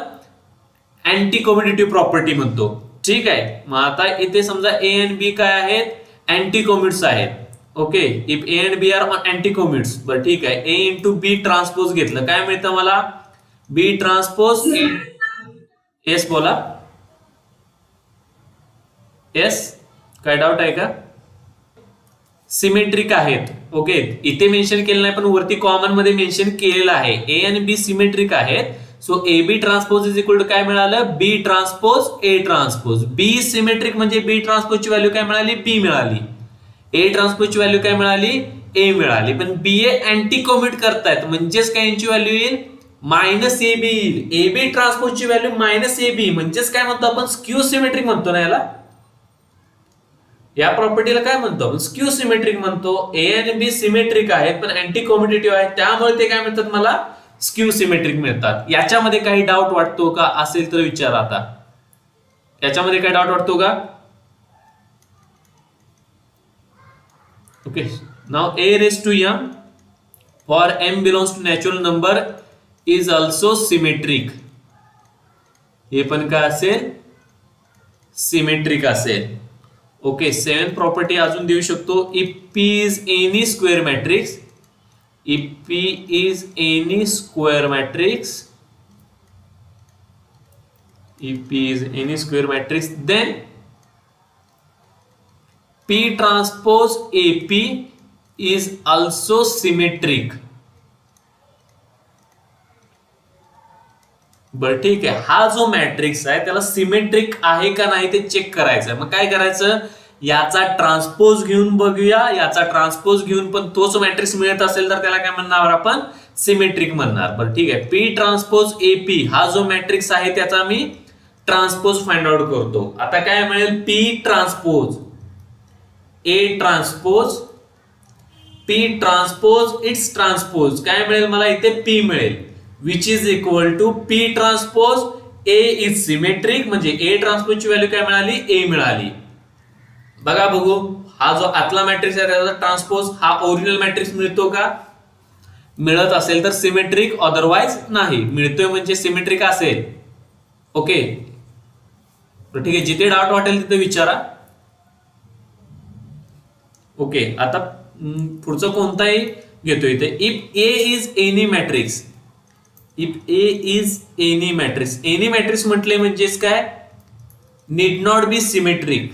अँटी कम्युटेटिव्ह प्रॉपर्टी म्हणतो. ठीक आहे, मग आता इथे समजा ए अँड बी काय आहेत, अँटी कम्युट्स आहेत. Okay, if A and B are anti commutes, बरं ठीक आहे, ए इंटू बी ट्रान्सपोज घेतलं काय मिळतं मला, बी ट्रान्सपोज. येस बोला, येस, काय डाऊट आहे का, सिमेट्रिक आहेत. ओके, इथे मेन्शन केलं नाही पण वरती कॉमन मध्ये मेन्शन केलेलं आहे, ए आणि बी सिमेट्रिक आहेत. So A B transpose is equal to काय मिळालं, B transpose A transpose. B symmetric म्हणजे बी ट्रान्सपोजची व्हॅल्यू काय मिळाली, बी मिळाली. ए ट्रान्सपोजची व्हॅल्यू काय मिळाली, ए मिळाली. पण बी ए अँटी कॉम्युट करतायत म्हणजेच काय यांची व्हॅल्यू येईल, मायनस ए बी येईल. A B ट्रान्सपोजची value minus A बी म्हणजेच काय म्हणतो आपण, स्क्यू सिमेट्रिक म्हणतो ना याला. या प्रॉपर्टीला काय म्हणतो आपण, स्क्यू सिमेट्रिक म्हणतो. ए आणि बी सिमेट्रिक आहेत पण अँटी कॉम्युटेटिव्ह आहेत, त्यामुळे ते काय म्हणतात मला, स्क्यू सिमेट्रिक मिळतात. याच्यामध्ये काही डाऊट वाटतो का, असेल तर विचारा. आता याच्यामध्ये काही डाऊट वाटतो का. Okay, now A raise to M for M belongs to natural number is also symmetric. हे पण काय असेल, सिमेट्रिक असेल. ओके, सेव्हन्थ प्रॉपर्टी अजून देऊ शकतो, if P is any square matrix, if P is any square matrix, if P is any square matrix, then P transpose A P is also symmetric. बरं ठीक आहे, हा जो मॅट्रिक्स आहे त्याला सिमेट्रिक आहे का नाही ते चेक करायचं. मग काय करायचं, याचा ट्रान्सपोज घेऊन बघूया. याचा ट्रान्सपोज घेऊन पण तोच मॅट्रिक्स मिळत असेल तर त्याला काय म्हणणार आपण, सिमेट्रिक म्हणणार. बरं ठीक आहे, पी ट्रान्सपोज एपी हा जो मॅट्रिक्स आहे त्याचा मी ट्रान्सपोज फाइंड आउट करतो. आता काय मिळेल, P transpose A transpose P transpose it's transpose काय मिळेल मला इथे, पी मिळेल, which is equal to P transpose A is symmetric. म्हणजे ए ट्रान्सपोजची व्हॅल्यू काय मिळाली, ए मिळाली. बघा बघू, हा जो आतला मॅट्रिक्स आहे त्याचा ट्रान्सपोज हा ओरिजिनल मॅट्रिक्स मिळतो का, मिळत असेल तर सिमेट्रिक, अदरवाइज नाही. मिळतोय म्हणजे सिमेट्रिक असेल. ओके ठीक आहे, जिथे डाऊट वाटेल तिथे विचारा. ओके आता पुढचं कोणताही घेतो इथे. If A is any matrix, if A is any matrix, any matrix म्हटले म्हणजेच काय, need not be symmetric,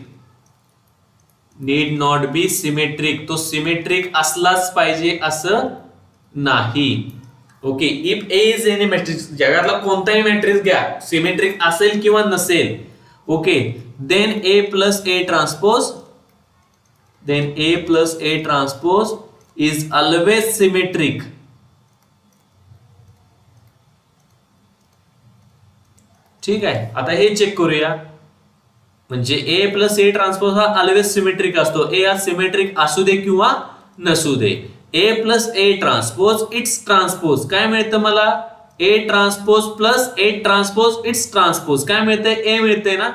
need not be symmetric, तो सिमेट्रिक असलाच पाहिजे असं नाही. Okay, if A is any matrix, जगातला कोणताही मॅट्रिक्स घ्या, सिमेट्रिक असेल किंवा नसेल. Okay, then A plus A transpose, then A plus A transpose is always symmetric. ठीक आहे, आता हे चेक करूया. म्हणजे A प्लस A ट्रान्सपोज हा ऑलवेज सिमेट्रिक असतो. A हा सिमेट्रिक असू दे किंवा नसू दे. A plus A transpose it's transpose काय मिळतं मला, A transpose plus A transpose it's transpose काय मिळतंय, A मिळतंय ना.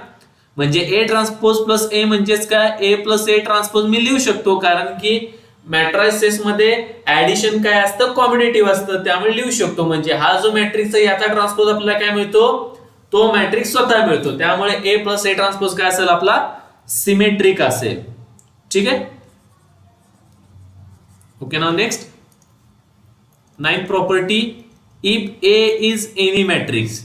म्हणजे ए ट्रान्सपोज प्लस ए म्हणजेच काय, ए प्लस ए ट्रान्सपोज मी लिहू शकतो, कारण की मॅट्रायसेस मध्ये ऍडिशन काय असतं, कॉम्बिनेटिव्ह असतं, त्यामुळे लिहू शकतो. म्हणजे हा जो मॅट्रिक्स आहे याचा ट्रान्सपोज आपल्याला काय मिळतो, तो मॅट्रिक्स स्वतः मिळतो. त्यामुळे ए प्लस ए ट्रान्सपोज काय असेल आपला, सिमेट्रिक असेल. ठीक आहे. Okay, now next 9th property, if A is any matrix,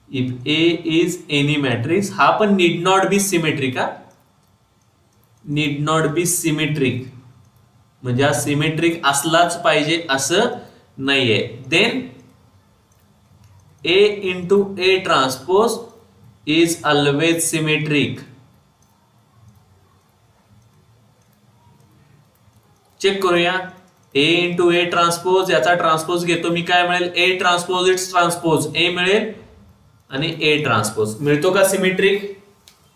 if A is any matrix हा पण नीड नॉट बी सिमेट्रिक, हा नीड नॉट बी सिमेट्रिक म्हणजे हा सिमेट्रिक असलाच पाहिजे असं नाहीये. Then A into A transpose is always symmetric. Check करूया, ए इंटू ए ट्रान्सपोज, याचा ट्रान्सपोज घेतो मी, काय मिळेल, A transpose it's transpose, A मिळेल आणि ए ट्रान्सपोज मिळतो का सिमेट्रिक,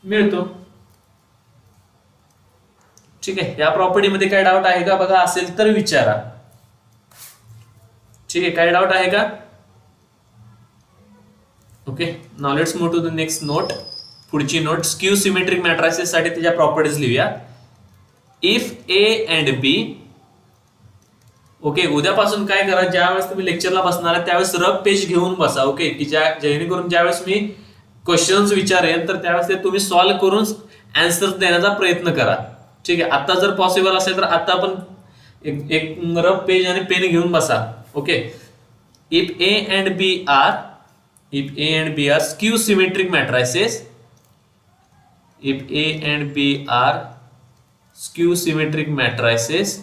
मिळतो. ठीक आहे, या प्रॉपर्टी मध्ये काय डाऊट आहे का बघा, असेल तर विचारा. ठीक आहे, काय डाऊट आहे का. Okay, now let's move to the next note. पुढची नोट, स्क्यू सिमेट्रिक मॅट्रिसेस साठी त्याच्या प्रॉपर्टीज लिहूया. If A and B, okay, उद्यापासून काय करा, ज्यावेळेस तुम्ही लेक्चरला बसणार आहे त्यावेळेस रफ पेज घेऊन बसा. ओके, की जेणेकरून ज्यावेळेस मी क्वेश्चन्स विचारेन तर त्यावेळेस ते तुम्ही सॉल्व्ह करून आन्सर देण्याचा प्रयत्न करा. ठीक आहे, आता जर पॉसिबल असेल तर आता आपण एक रफ पेज आणि पेन घेऊन बसा. Okay, if A and B are, if A and B are skew symmetric matrices, if A and B are skew symmetric matrices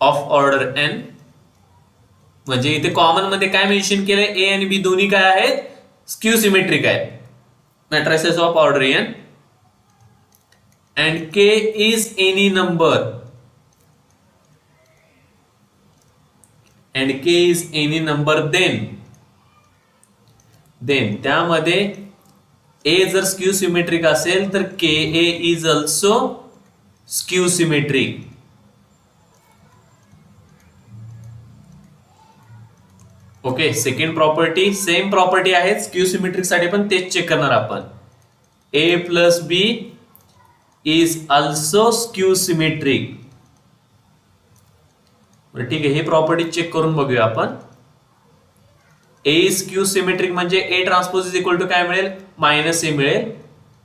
of order n, म्हणजे इथे कॉमन मध्ये काय मेन्शन केलंय, ए आणि बी दोन्ही काय आहेत, स्क्यू सिमेट्रिक आहेत, matrices of order n, and k is any number, and k is any number, then त्यामध्ये a जर स्क्यू सिमेट्रिक असेल तर ka is also skew symmetric. Okay, second property same property आहे स्क्यू सिमेट्रिक साठी पण तेच check करणार आपण. a plus B is also skew symmetric. ठीक आहे, हे प्रॉपर्टी चेक करून बघूया आपण. ए स्क्यू सिमेट्रिक म्हणजे A transpose is equal to काय मिळेल, मायनस ए मिळेल,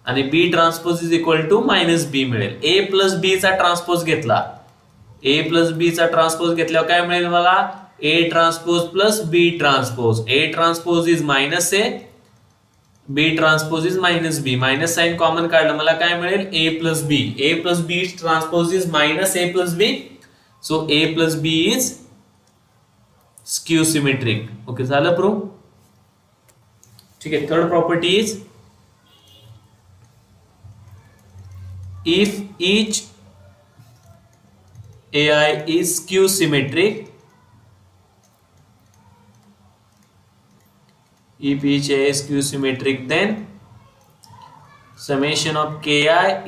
आणि B transpose is equal to minus B मिळेल. ए प्लस बी चा ट्रान्सपोज घेतला, ए प्लस बी चा ट्रान्सपोज घेतल्यावर काय मिळेल मला, A transpose plus B transpose. A transpose is minus A, B transpose is minus B, minus sign common काढलं मला काय मिळेल, A plus B. A plus B transpose is minus A plus B, so A plus B is skew symmetric. Okay, झालं prove. ठीक आहे, third property is if each AI is skew symmetric, if each AI is skew symmetric, then summation of ki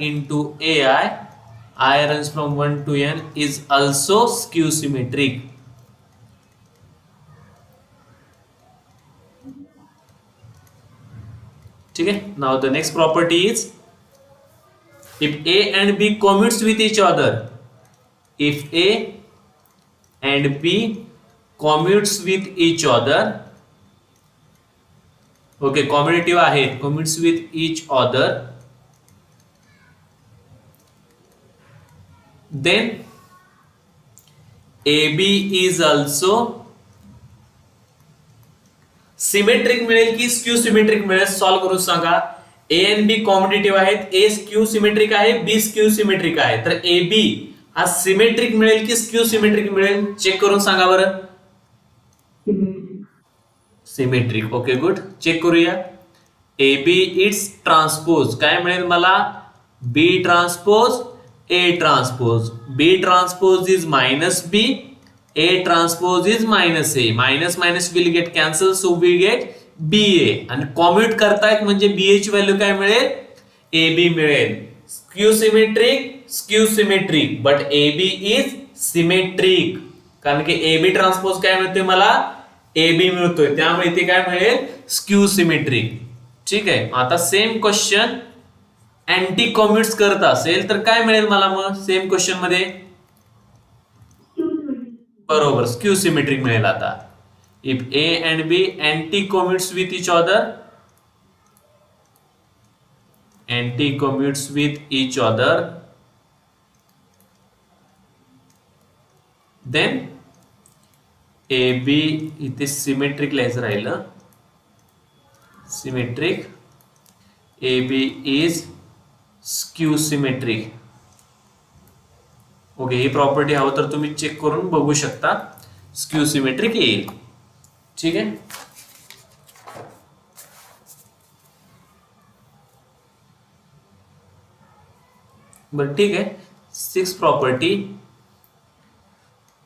into AI, I runs from 1 to n, is also skew symmetric. ठीक है. Now the next property is, if A and B commutes with each other, if A and B commutes with each other, okay, commutative आहेत, commutes with each other, then AB is also symmetric मिळेल की skew symmetric मिळेल. Solve करून सांगा. A and B competitive आहेत, ए skew symmetric आहे, बी skew symmetric आहे, तर ए बी हा सिमेट्रिक मिळेल की स्क्यू सिमेट्रिक मिळेल, चेक करून सांगा बरं. सिमेट्रिक. Okay good. चेक करूया. ए बी इट्स ट्रान्सपोज काय मिळेल मला, B transpose A transpose, B transpose is minus B, A transpose is minus A, minus minus will get cancel, so we get BA. आणि कॉम्युट करतायत म्हणजे BA ची value काय मिळेल, AB मिळेल. Skew symmetric but AB is symmetric, कारण की AB transpose काय मिळतोय मला, AB मिळतोय, त्यामुळे इथे काय मिळेल, स्क्यू सिमेट्रिक. ठीक आहे. आता सेम क्वेश्चन अँटी कॉम्युट्स करत असेल तर काय मिळेल मला, मग सेम क्वेश्चन मध्ये बरोबर स्क्यू सिमेट्रिक मिळेल. आता if A and B anti commutes with each other, anti commutes with each other, then A B इथे सिमेट्रिक लिहायचं राहिलं, symmetric, A B is skew symmetric. Okay, ही प्रॉपर्टी हवं तर तुम्ही चेक करून बघू शकता, स्क्यू सिमेट्रिक येईल. ठीक आहे. बरं ठीक आहे. 6 property,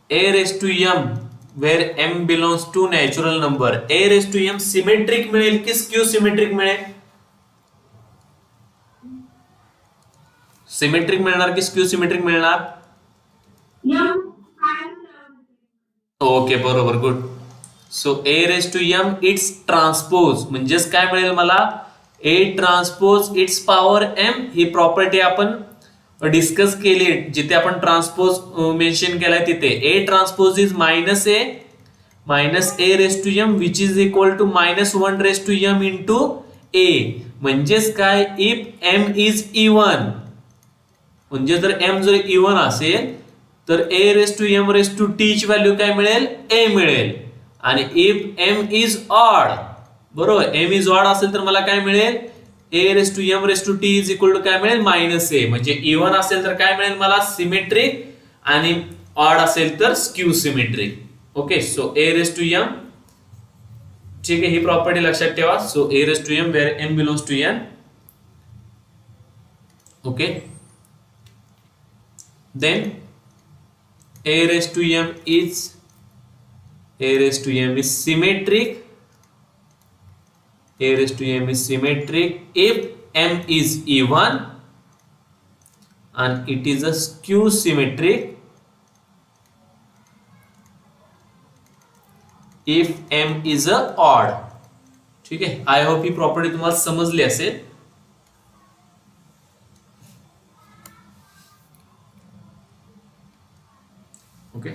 A raise to M where M belongs to natural number, A raise to M symmetric मिळेल की स्क्यू सिमेट्रिक मिळेल, सिमेट्रिक मिळणार की स्क्यू सिमेट्रिक मिळणार. ओके बरोबर good. So A raise to M it's transpose म्हणजेच काय मिळेल मला, A transpose it's power M. ही प्रॉपर्टी आपण डिस्कस केली जिथे आपण ट्रान्सपोज मेन्शन केलाय तिथे. A transpose is minus A raise to M which is equal to -1 raise to M into A. म्हणजेच काय, इफ एम इज इवन, म्हणजे जर एम जर इवन असेल तर A raise to M raise to T ची व्हॅल्यू काय मिळेल, ए मिळेल. आणि इफ एम इज ऑड, बरोबर, एम इज ऑड असेल तर मला काय मिळेल, A raise to M raise to T is equal to काय मिळेल, -a. म्हणजे इवन असेल तर काय मिळेल मला, सिमेट्रिक, आणि ऑड असेल तर skew symmetric. Okay, so A raise to M. ठीक आहे, ही प्रॉपर्टी लक्षात ठेवा. So A raise to M where M belongs to N. Okay, then a raised to m is symmetric, a raised to m is symmetric if m is even, and it is a skew symmetric if m is a odd. ठीक आहे. I hope he property तुम्हाला समजली असेल. Okay.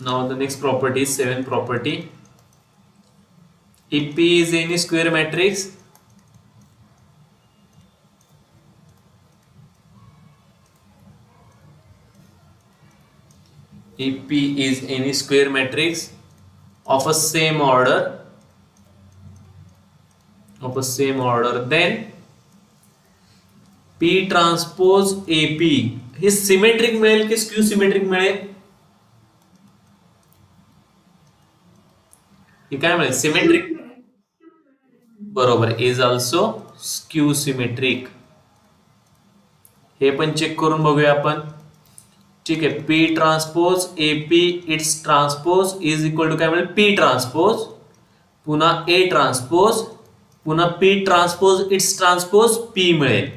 Now the next property is 7th property. If P is any square matrix, if P is any square matrix of a same order, then P transpose AP हे symmetric मिळेल की skew symmetric मिळेल, हे काय मिळेल, symmetric. बरोबर, is also skew symmetric. हे पण चेक करून बघूया आपण. ठीक आहे, P transpose AP its transpose is equal to काय मिळेल, पी ट्रान्सपोज पुन्हा ए ट्रान्सपोज पुन्हा P transpose it's transpose P मिळेल.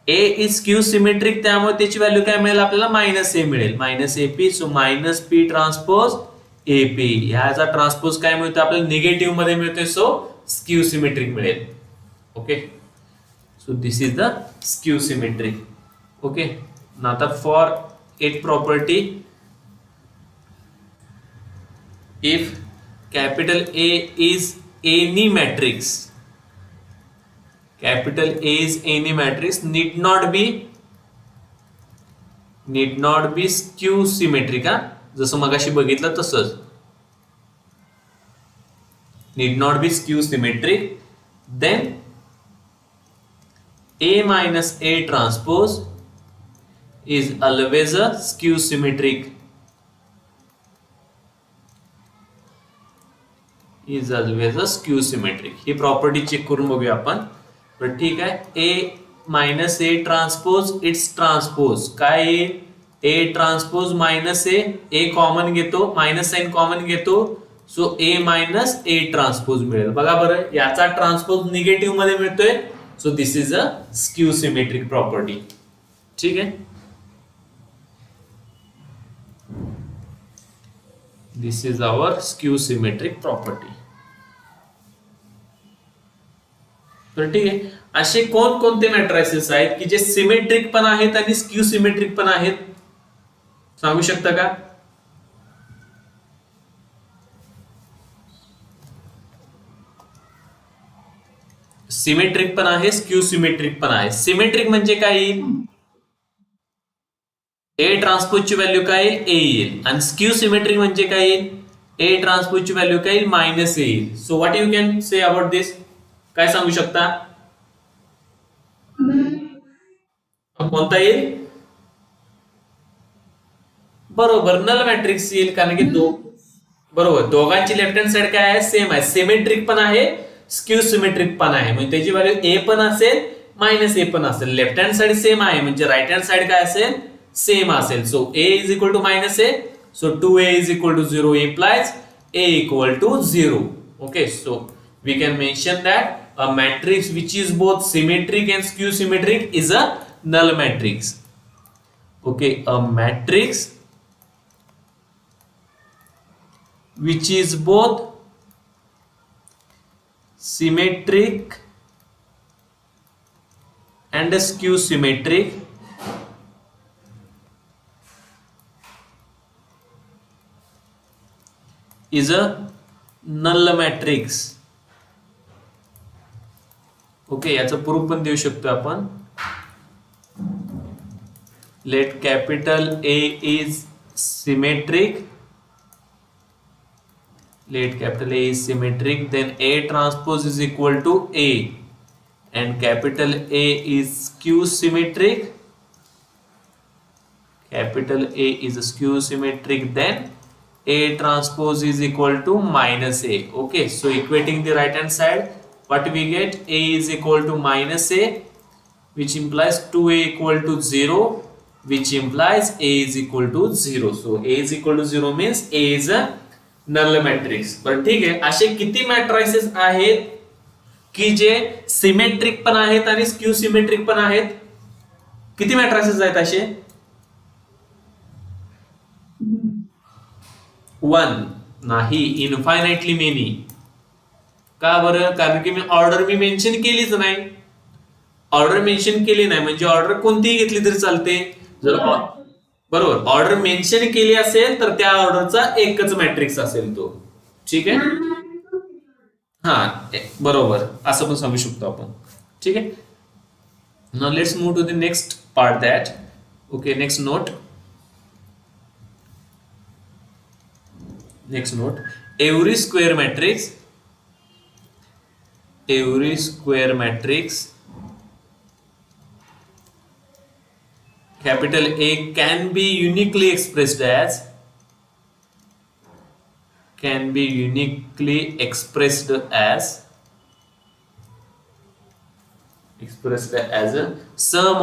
ए इज क्यू सिमेट्रिक, त्यामुळे त्याची व्हॅल्यू काय मिळेल आपल्याला, मायनस ए मिळेल, minus AP. So minus P transpose AP, ह्याचा ट्रान्सपोज काय मिळतो आपल्याला, निगेटिव्ह मध्ये मिळतोय, सो स्क्यू सिमेट्रिक मिळेल. Okay, so this is the skew symmetric. Okay, आता for it property, if capital A is any matrix, capital A is any matrix, need not be skew symmetric. हा, जसं मगाशी बघितलं तसंच, need not be skew symmetric, then A minus A transpose is always a skew symmetric, is always a skew symmetric. ही property check करून बघूया आपण. पण ठीक आहे, A minus A transpose it's transpose काय येईल, A transpose minus A common घेतो, मायनस साइन कॉमन घेतो, so A minus A transpose मिळेल. बघा बरं, याचा ट्रान्सपोज निगेटिव्ह मध्ये मिळतोय, so this is a skew symmetric property. ठीक आहे, this is our skew symmetric property. तर ठीक आहे, असे कोणकोणते मॅट्रायसेस आहेत की जे सिमेट्रिक पण आहेत आणि स्क्यू सिमेट्रिक पण आहेत, सांगू शकता का? सिमेट्रिक पण आहे, स्क्यू सिमेट्रिक पण आहे. सिमेट्रिक म्हणजे काय येईल, ए ट्रान्सपोजची व्हॅल्यू काय येईल, ए येईल, आणि स्क्यू सिमेट्रिक म्हणजे काय येईल, ए ट्रान्सपोजची व्हॅल्यू काय येईल, मायनस ए येईल. So what you can say about this, काय सांगू शकता, कोणता येईल, बरोबर नल मॅट्रिक्स येईल, कारण की बरोबर दोघांची लेफ्ट हँड साइड काय आहे, सेम आहे, सिमेट्रिक पण आहे, स्क्यू सिमेट्रिक पण आहे, म्हणजे त्याची व्हॅल्यू ए पण असेल मायनस ए पण असेल. लेफ्ट हँड साइड सेम आहे म्हणजे राईट हँड साइड काय असेल, सेम असेल. So A is equal to minus A, so 2a is equal to 0 implies a equal to 0. Okay, so we can mention that a matrix which is both symmetric and skew symmetric is a null matrix. Okay, a matrix which is both symmetric and skew symmetric is a null matrix. ओके, याचं proof पण देऊ शकतो आपण. Let capital A is symmetric, let capital A is symmetric, then A transpose is equal to A, and capital A is skew symmetric, capital A is skew symmetric, then A transpose is equal to minus A. Okay, so equating the right hand side, what we get, A is equal to minus A, which implies 2A equal to 0, which implies A is equal to 0. So A is equal to 0 means A is a null matrix. पण ठीक आहे, असे किती matrices आहेत की जे symmetric पण आहेत आणि स्क्यू सिमेट्रिक पण आहेत, किती मॅट्रायसेस आहेत असे, 1 नाही, इनफायनाइटली मेनी. का बरं, कारण की मी ऑर्डर मेन्शन केलीच नाही, ऑर्डर मेन्शन केली नाही म्हणजे ऑर्डर कोणतीही घेतली तरी चालते. जर बरोबर ऑर्डर मेन्शन केली असेल तर त्या ऑर्डरचा एकच मॅट्रिक्स असेल तो. ठीक आहे, हा बरोबर, असं पण सांगू शकतो आपण. ठीक आहे, now let's move to the next part that. Okay, next note, every square matrix capital A can be uniquely expressed as expressed as a sum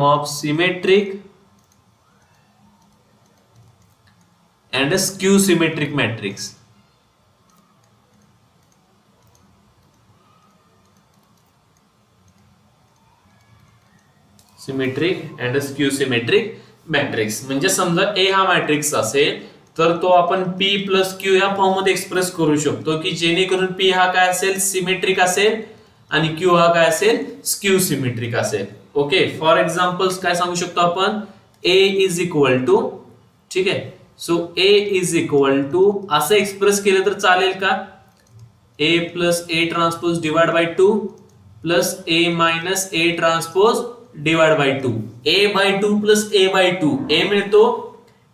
of symmetric and a skew symmetric matrix. Symmetric and skew symmetric matrix. म्हणजे समजा ए हा matrix असेल तर तो आपण P plus Q या form मध्ये express करू शकतो की जेणेकरून पी हा काय असेल सिमेट्रिक असेल आणि क्यू हा काय असेल स्क्यू सिमेट्रिक असेल. ओके, फॉर एक्झाम्पल्स काय सांगू शकतो आपण, ए इज इक्वल टू, ठीक आहे, so A is equal to असं एक्सप्रेस केलं तर चालेल का, A plus A transpose divide by 2 plus A minus A transpose divide by 2. A by 2 plus A by 2, A मिळतो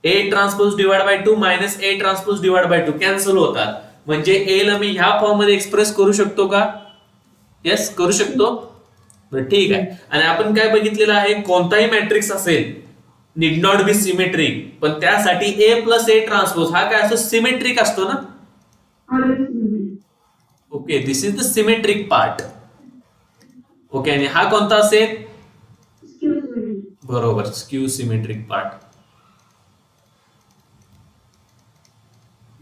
A transpose divide by 2 minus A transpose divide by 2 cancel होतात. म्हणजे ए ला मी ह्या फॉर्म मध्ये एक्सप्रेस करू शकतो का, yes करू शकतो. ठीक आहे. आणि आपण काय बघितलेलं आहे, कोणताही मॅट्रिक्स असेल नीड नॉट बी सिमेट्रिक, पण त्यासाठी ए प्लस ए ट्रान्सपोज हा काय असतो सिमेट्रिक असतो ना. Okay, this is the symmetric part. Okay, आणि हा कोणता असेल, बरोबर स्क्यू सिमेट्रिक पार्ट.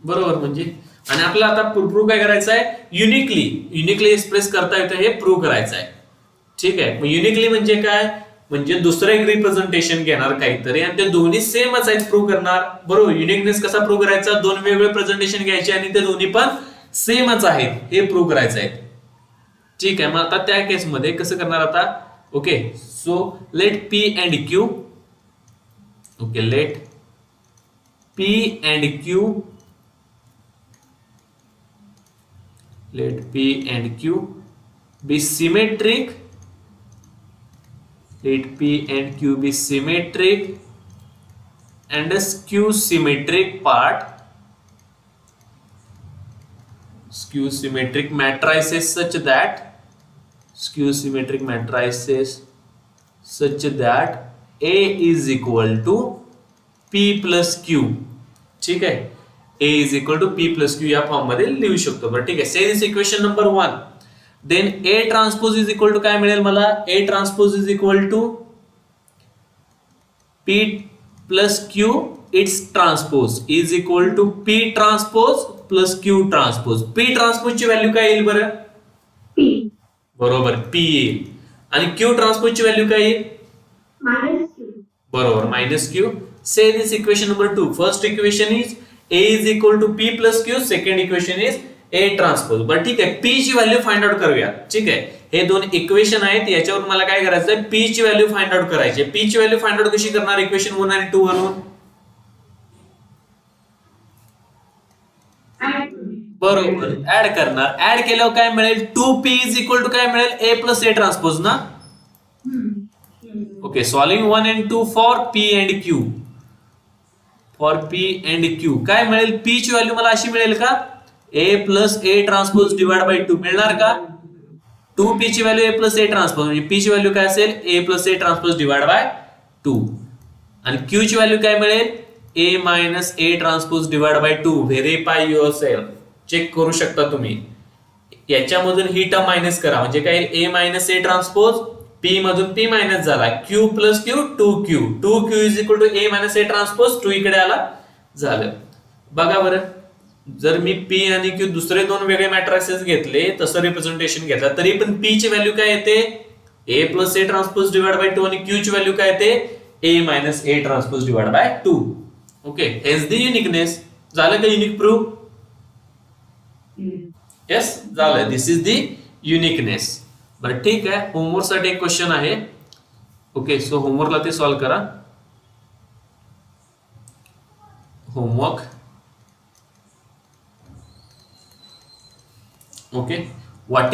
बरोबर. म्हणजे आणि आपल्याला आता प्रूव्ह काय करायचं आहे, युनिकली एक्सप्रेस करता येतं हे प्रूव्ह करायचं आहे. ठीक आहे. मग युनिकली म्हणजे काय, म्हणजे दुसरं एक रिप्रेझेंटेशन घेणार काहीतरी आणि ते दोन्ही सेमच आहेत प्रूव्ह करणार. बरोबर. युनिकनेस कसा प्रूव्ह करायचा, दोन वेगवेगळे प्रेझेंटेशन घ्यायचे आणि ते दोन्ही पण सेमच आहेत हे प्रूव्ह करायचं आहे. ठीक आहे. मग आता त्या केसमध्ये कसं करणार आता, ओके, so let P and Q, okay, let P and Q, let P and Q be symmetric, let P and Q be symmetric and a skew symmetric part, skew symmetric matrices such that, skew symmetric matrices such that A is equal to P plus Q. ठीक है, A is equal to P plus Q या form मध्ये लिहू शकतो. बरं ठीक आहे. Say this equation number 1. Then A transpose is equal to काय मिळेल मला, A transpose is equal to P plus Q it's transpose is equal to P transpose plus Q transpose. P transpose ची व्हॅल्यू काय येईल बरं, P. बरोबर, P येईल. आणि Q ट्रान्सपोज ची व्हॅल्यू काय येईल, मायनस Q. बरोबर, minus Q. Say this equation number 2. First equation is A is equal to P plus Q, second equation is A transpose. बरं ठीक आहे, P ची व्हॅल्यू फाइंड आउट करूया. ठीक आहे, हे दोन इक्वेशन आहेत, याच्यावर मला काय करायचं आहे, P ची व्हॅल्यू फाइंड आउट करायची. P ची व्हॅल्यू फाइंड आउट कशी करणार, इक्वेशन 1 आणि 2 वरून, बरोबर ऍड करणार. ऍड केल्यावर काय मिळेल, 2P is equal to काय मिळेल, A plus A transpose ना. Okay, solving 1 and 2 for P and Q, for P and Q काय मिळेल, P ची व्हॅल्यू मला अशी मिळेल का, A plus A transpose divide by 2 मिळणार का. 2P ची value A plus A transpose, म्हणजे P ची व्हॅल्यू काय असेल, A plus A transpose divide by 2. आणि Q ची व्हॅल्यू काय मिळेल, A minus A transpose divide by 2. Verify yourself, check करू शकता तुम्ही. याच्यामधून ही टर्म मायनस करा, म्हणजे काय, A minus A transpose, P मधून P मायनस झाला, Q plus Q 2Q, 2Q is equal to A minus A transpose, 2 इकडे आला, झालं. बघा बरं, जर मी P आणि Q दुसरे दोन वेगळे मॅट्रिसेस घेतले, तसं रिप्रेझेंटेशन घेतलं तरी पण P ची व्हॅल्यू काय येते, A plus A transpose divide by 2 आणि Q ची व्हॅल्यू काय येते, A minus A transpose divide by 2. Okay, hedge the uniqueness. झालं का युनिक प्रूफ, येस झालं. दिस इज द युनिकनेस. बरं ठीक आहे, होमवर्क साठी एक क्वेश्चन आहे. ओके, सो होमवर्कला ते सॉल्व करा. Homework, okay, what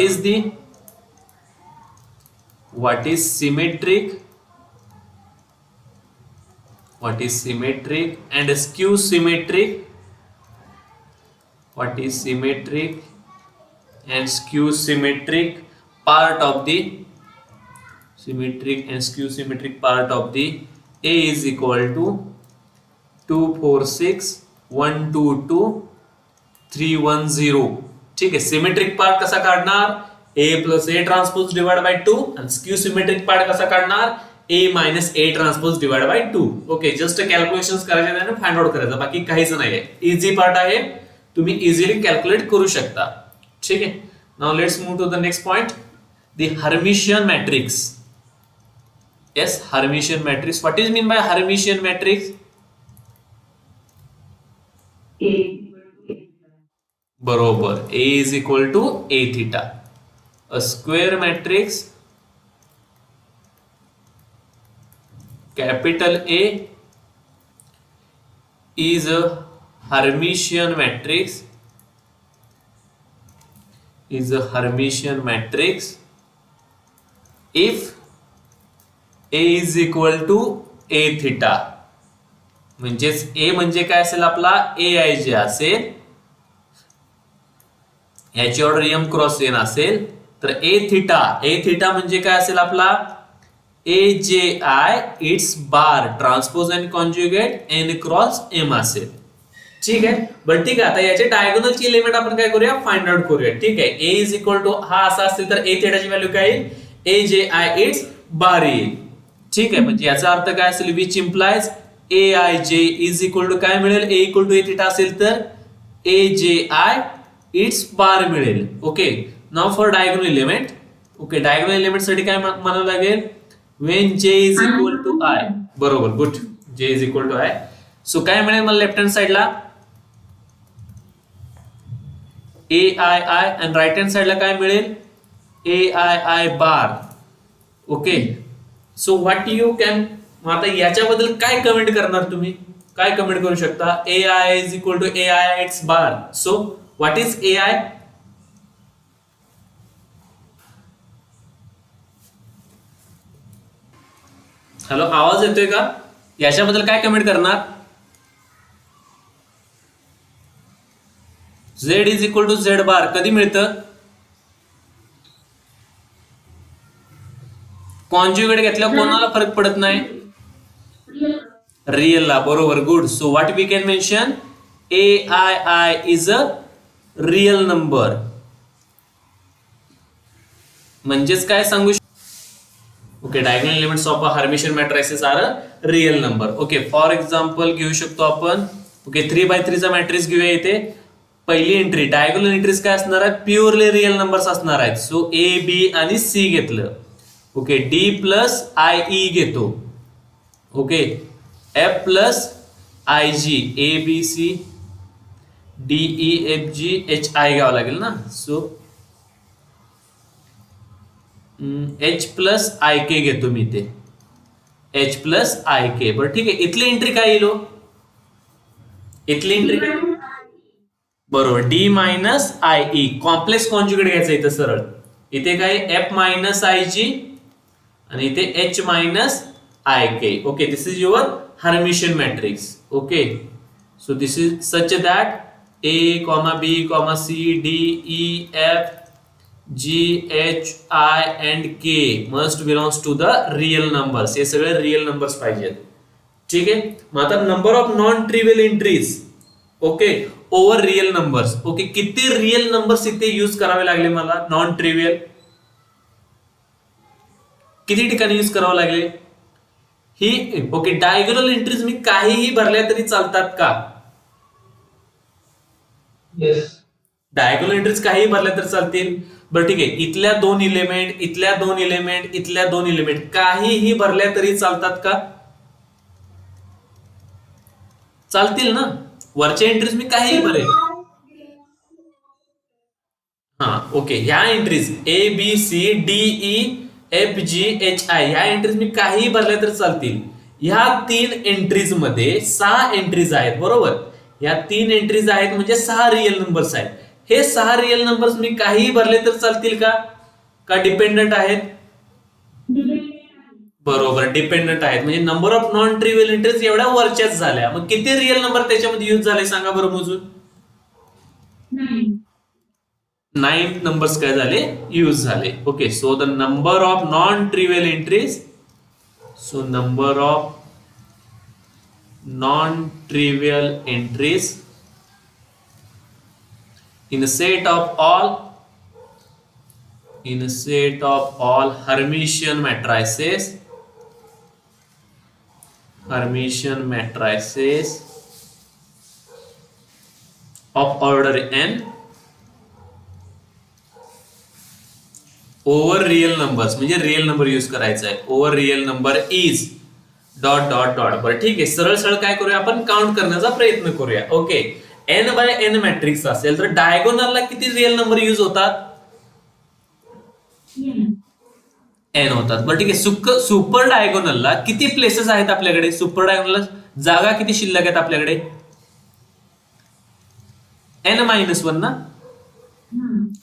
is symmetric and skew symmetric, what is symmetric and skew symmetric part of the symmetric and skew symmetric part of the A is equal to 2 4 6 1 2 2 3 1 0. ठीक आहे, symmetric part कसा काढणार, A plus A transpose divide by 2 आणि skew symmetric part कसा काढणार A minus A transpose divide by 2. Okay, just calculation करायचे आणि find out करायचं, बाकी काहीच नाहीये. इझी पार्ट आहे, तुम्ही इझिली कॅल्क्युलेट करू शकता. ठीक आहे. Now let's move to the next point, the Hermitian matrix. Yes, Hermitian matrix. What is mean by Hermitian matrix? बरोबर, A is equal to A theta. A square matrix, capital A is a Hermitian matrix. Is a Hermitian matrix if A is equal to A theta. म्हणजेच A म्हणजे काय असेल आपला AI जे असेल याची order M cross N असेल तर A theta म्हणजे काय असेल आपला AJI it's bar transpose and conjugate N cross M असेल. ठीक आहे. बरं ठीक आहे, आता याचे डायगोनलचे एलिमेंट आपण काय करूया, फाइंड आउट करूया. ठीक आहे. A इज इक्वल टू हा असा असेल तर A theta ची व्हॅल्यू काय येईल, AJI इट्स बार येईल. ठीक आहे. म्हणजे याचा अर्थ काय असेल, which implies AIJ is equal to काय मिळेल, A equal to A theta असेल तर AJI इट्स बार मिळेल. Okay, now for diagonal element. Okay, diagonal element साठी काय म्हणावं लागेल, when J is equal to I. बरोबर, good, J is equal to I. So काय मिळेल मला लेफ्ट हँड साइडला AII आणि राइट हँड साइडला काय मिळेल AII bar. Okay, so what you can, आता याच्याबद्दल काय कमेंट करणार तुम्ही, काय कमेंट करू शकता, AI is equal to AII it's bar. So what is AI? Hello, आवाज येतोय का, याच्याबद्दल काय कमेंट करणार, Z is equal to Z bar कधी मिळतं, कॉन्ज्युगेट घेतल्यावर कोणाला फरक पडत नाही, रियल ला. बरोबर, good. So what we can mention, AII is a real number. म्हणजेच काय सांगू शकतो, okay, diagonal elements of a hermitian matrix are a real number. Okay, for example घेऊ शकतो आपण. ओके, 3x3 चा मॅट्रिक्स घेऊया. इथे पहिली एंट्री डायगोनल एंट्रीज काय असणार आहेत, प्युअरली रियल नंबर्स असणार आहेत. सो A, B आणि C घेतलं. ओके, D प्लस IE घेतो. Okay, F plus IG, ABC DEFG HI घ्यावं लागेल ना. सो H प्लस IK घेतो मी, ते H प्लस IK. बरं ठीक आहे, इथली एंट्री काय येईल, इथली एंट्री काय, बरोबर, D minus IE. Complex conjugate घ्यायचं इथं सरळ. इथे काय F मायनस IG आणि इथे H minus IK. Okay, this is your Hermitian matrix. Okay, so this is such that A, B, C, D, E, F, G, H, I and K must belongs to the real numbers. हे सगळे real numbers पाहिजेत. ठीक आहे. मग आता number of non trivial entries, okay, over real numbers. Okay, किती real numbers इथे use करावे लागले मला, नॉन ट्रिवियल किती ठिकाणी यूज करावं लागले ही. ओके, डायगोनल एंट्रीज मी काहीही भरल्या तरी चालतात का, डायगोनल एंट्रीज काहीही भरल्या तर चालतील. बरं ठीक आहे, इथल्या दोन इलिमेंट, इथल्या दोन इलिमेंट, इथल्या दोन इलिमेंट काहीही भरल्या तरी चालतात का, चालतील ना. वरच्या एंट्रीज मी काहीही भरेल. हा, ओके, ह्या एंट्रीज ABCDEFGHI ह्या एंट्रीज मी काहीही भरल्या तर चालतील. ह्या 3 एंट्रीज मध्ये 6 एंट्रीज आहेत. बरोबर, ह्या 3 एंट्रीज आहेत म्हणजे 6 रियल नंबर्स आहेत. हे 6 रियल नंबर्स मी काहीही भरले तर चालतील का, का डिपेंडंट आहेत, बरोबर, डिपेंडंट आहेत. म्हणजे number of non trivial entries एवढ्या वरच्याच झाल्या. मग किती रियल नंबर त्याच्यामध्ये यूज झाले सांगा बरं मोजून, 9 नंबर्स काय झाले, यूज झाले. Okay, so the number of non trivial entries, so number of non trivial entries in the set of all in a set of all Hermitian matrices of order n over real numbers, म्हणजे real number use करायचा आहे. Over real number is dot dot dot. बरं ठीक आहे, सरळ सरळ काय करूया आपण, काउंट करण्याचा प्रयत्न करूया. Okay, N by N matrix असेल तर डायगोनलला किती रिअल नंबर यूज होतात, एन होतात. बरं ठीक आहे, सुपर डायगोनलला किती प्लेसेस आहेत आपल्याकडे, सुपर डायगोनलला जागा किती शिल्लक आहेत आपल्याकडे, n-1 ना.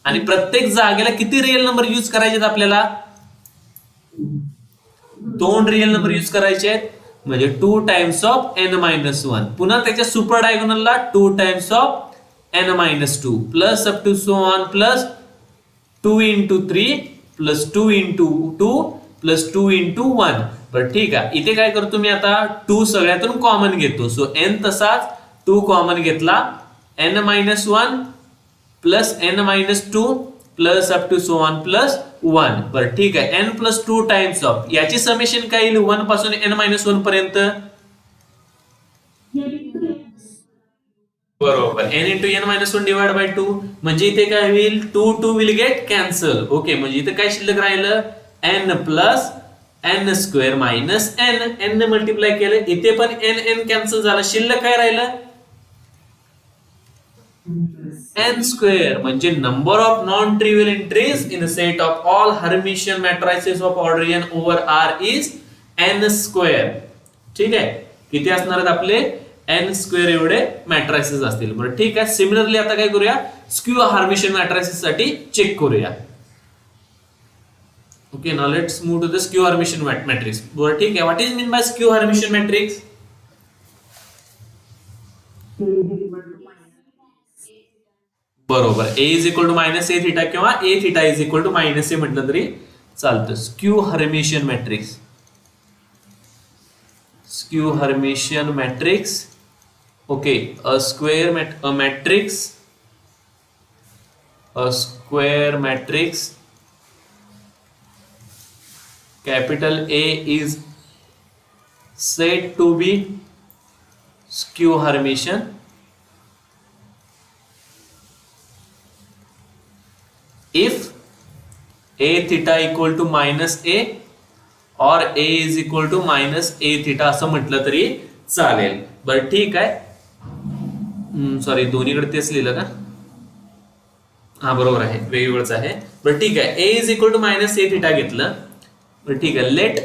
आणि प्रत्येक जागेला किती रिअल नंबर यूज करायचे आपल्याला, 2 रिअल नंबर यूज करायचे आहेत, म्हणजे 2 टाइम्स ऑफ n-1. पुन्हा त्याच्या सुपर डायगोनलला 2 times of n-2 plus up to so on plus 2 into 3 plus 2 into 2 plus 2 into 1. बरं ठीक आहे, इथे काय करतो मी आता, 2 सगळ्यातून कॉमन घेतो. सो n तसाच 2 कॉमन घेतला, n-1 plus n-2 plus up to so on plus 1. बरं ठीक आहे, n प्लस 2 टाइम्स ऑफ, याची समेशन काय येईल 1 पासून n-1 पर्यंत, बरोबर, n into n-1 divide by 2. म्हणजे इथे काय होईल, 2 विल गेट कॅन्सल. ओके, म्हणजे इथे काय शिल्लक राहिलं, n plus n square minus n, n multiply केलं, इथे पण n कॅन्सल झालं, शिल्लक काय राहिलं, n स्क्वेअर. म्हणजे number of non trivial entries in a set of all Hermitian matrices of order n over r is n square. ठीक आहे, किती असणार आहेत आपले, n स्क्वेअर एवढे मॅट्रायसेस असतील. बरं ठीक आहे, सिमिलरली आता काय करूया, स्क्यू हर्मिशियन मॅट्रायसेस साठी चेक करूया. Okay, now let's move to the skew Hermitian matrix. बरं ठीक आहे, what is mean by skew Hermitian matrix, बरोबर, a is equal to minus A theta किंवा a theta is equal to minus A म्हटलं तरी चालतं. Skew Hermitian matrix, skew Hermitian matrix. Okay, a square matrix capital A is said to be skew Hermitian if a theta equal to minus a or a is equal to minus a theta असं म्हटलं तरी चालेल. बरं ठीक आहे, sorry दोन्हीकडे तेच लिहिलं का, हा बरोबर आहे, वेगवेगळंच आहे. बरं ठीक आहे, a is equal to minus A theta घेतलं. बरं ठीक आहे, let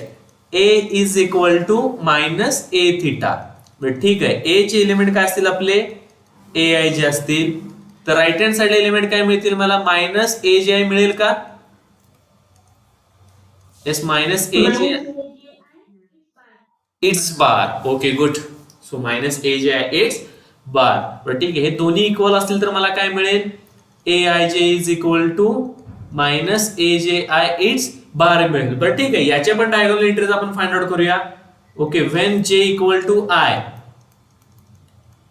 a is equal to minus A theta. बरं ठीक आहे, a चे एलिमेंट काय असतील आपले, ए आय जे असतील, तर राईट हँड साइड एलिमेंट काय मिळतील मला, मायनस ए जे आय मिळेल का, yes, minus A J it's bar. Okay good, so minus A J I it's बार. बरं ठीक आहे, हे दोन्ही इक्वल असतील तर मला काय मिळेल, ए I J is equal to minus A J I it's bar मिळेल. बरं ठीक आहे, याच्या पण डायगोनल एंट्रीज आपण फाइंड आउट करूया. Okay, when J equal to I,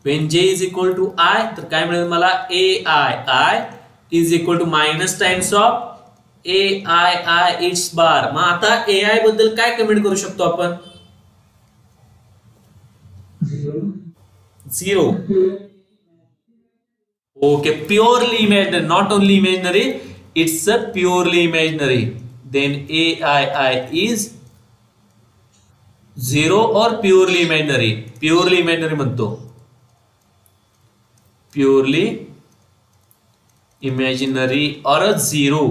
when J is equal to I, तर काय मिळेल मला, A I is equal to minus times of A I it's bar. मग आता ए आय बद्दल काय कमेंट करू शकतो आपण, 0. Okay, purely imaginary, not only imaginary, it's a purely imaginary. then ai is 0 or purely imaginary, purely imaginary म्हणतो, purely imaginary or a 0.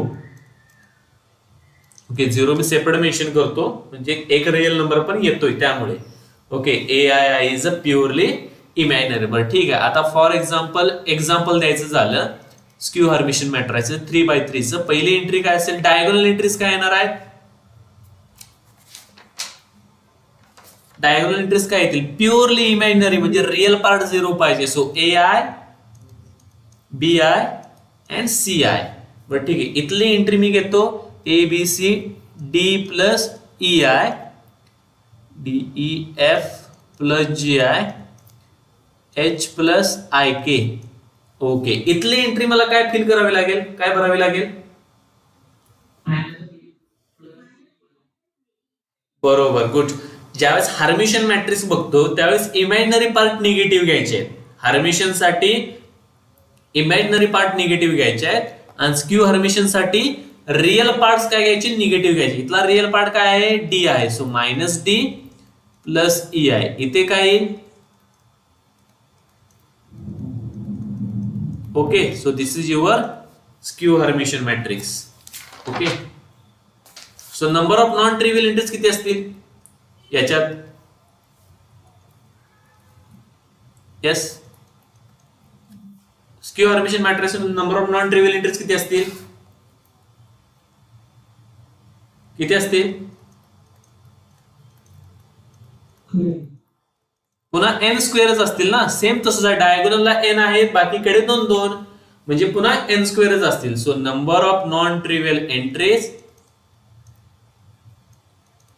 Okay, 0 me separate mention करतो, म्हणजे एक रिअल नंबर पण येतोय त्यामुळे. Okay, ai is a purely imaginary. बरं ठीक आहे, आता फॉर एक्झाम्पल द्यायचं झालं स्क्यू हर्मिशियन मॅट्रिक्स 3x3 चं पहिली एंट्री काय असेल, डायगोनल एंट्रीज काय येणार आहेत, डायगोनल एंट्रीज काय येतील, प्युअरली इमॅजिनरी, म्हणजे रिअल पार्ट 0 पाहिजे. So AI, BI and CI. बरं ठीक आहे, इथली एंट्री मी घेतो ABC D plus EI, DEF plus GI, H plus IK. Okay, इथली एंट्री मला काय फिल करावी लागेल, काय भरावी लागेल, बरोबर, गुड. ज्यावेळेस हार्मिशन मॅट्रिक्स बघतो त्यावेळेस इमॅजिनरी पार्ट निगेटिव्ह घ्यायचे आहेत. हार्मिशन साठी इमॅजिनरी पार्ट निगेटिव्ह घ्यायचे आहेत आणि स्क्यू हर्मिशन साठी रिअल पार्ट काय घ्यायचे, निगेटिव्ह घ्यायचे. इथला रिअल पार्ट काय आहे, डी आहे. So minus D plus E आहे. इथे काय येईल, okay. So this is your skew Hermitian matrix. Okay. So number of non trivial entries किती असतील याच्यात, yes. Skew Hermitian matrix number of non trivial entries किती असतील, किती असतील, पुन्हा एन स्क्वेअरच असतील ना. सेम तसंच आहे, डायगोनलला एन आहे, बाकीकडे दोन दोन, म्हणजे पुन्हा एन स्क्वेअरच असतील. So number of non trivial entries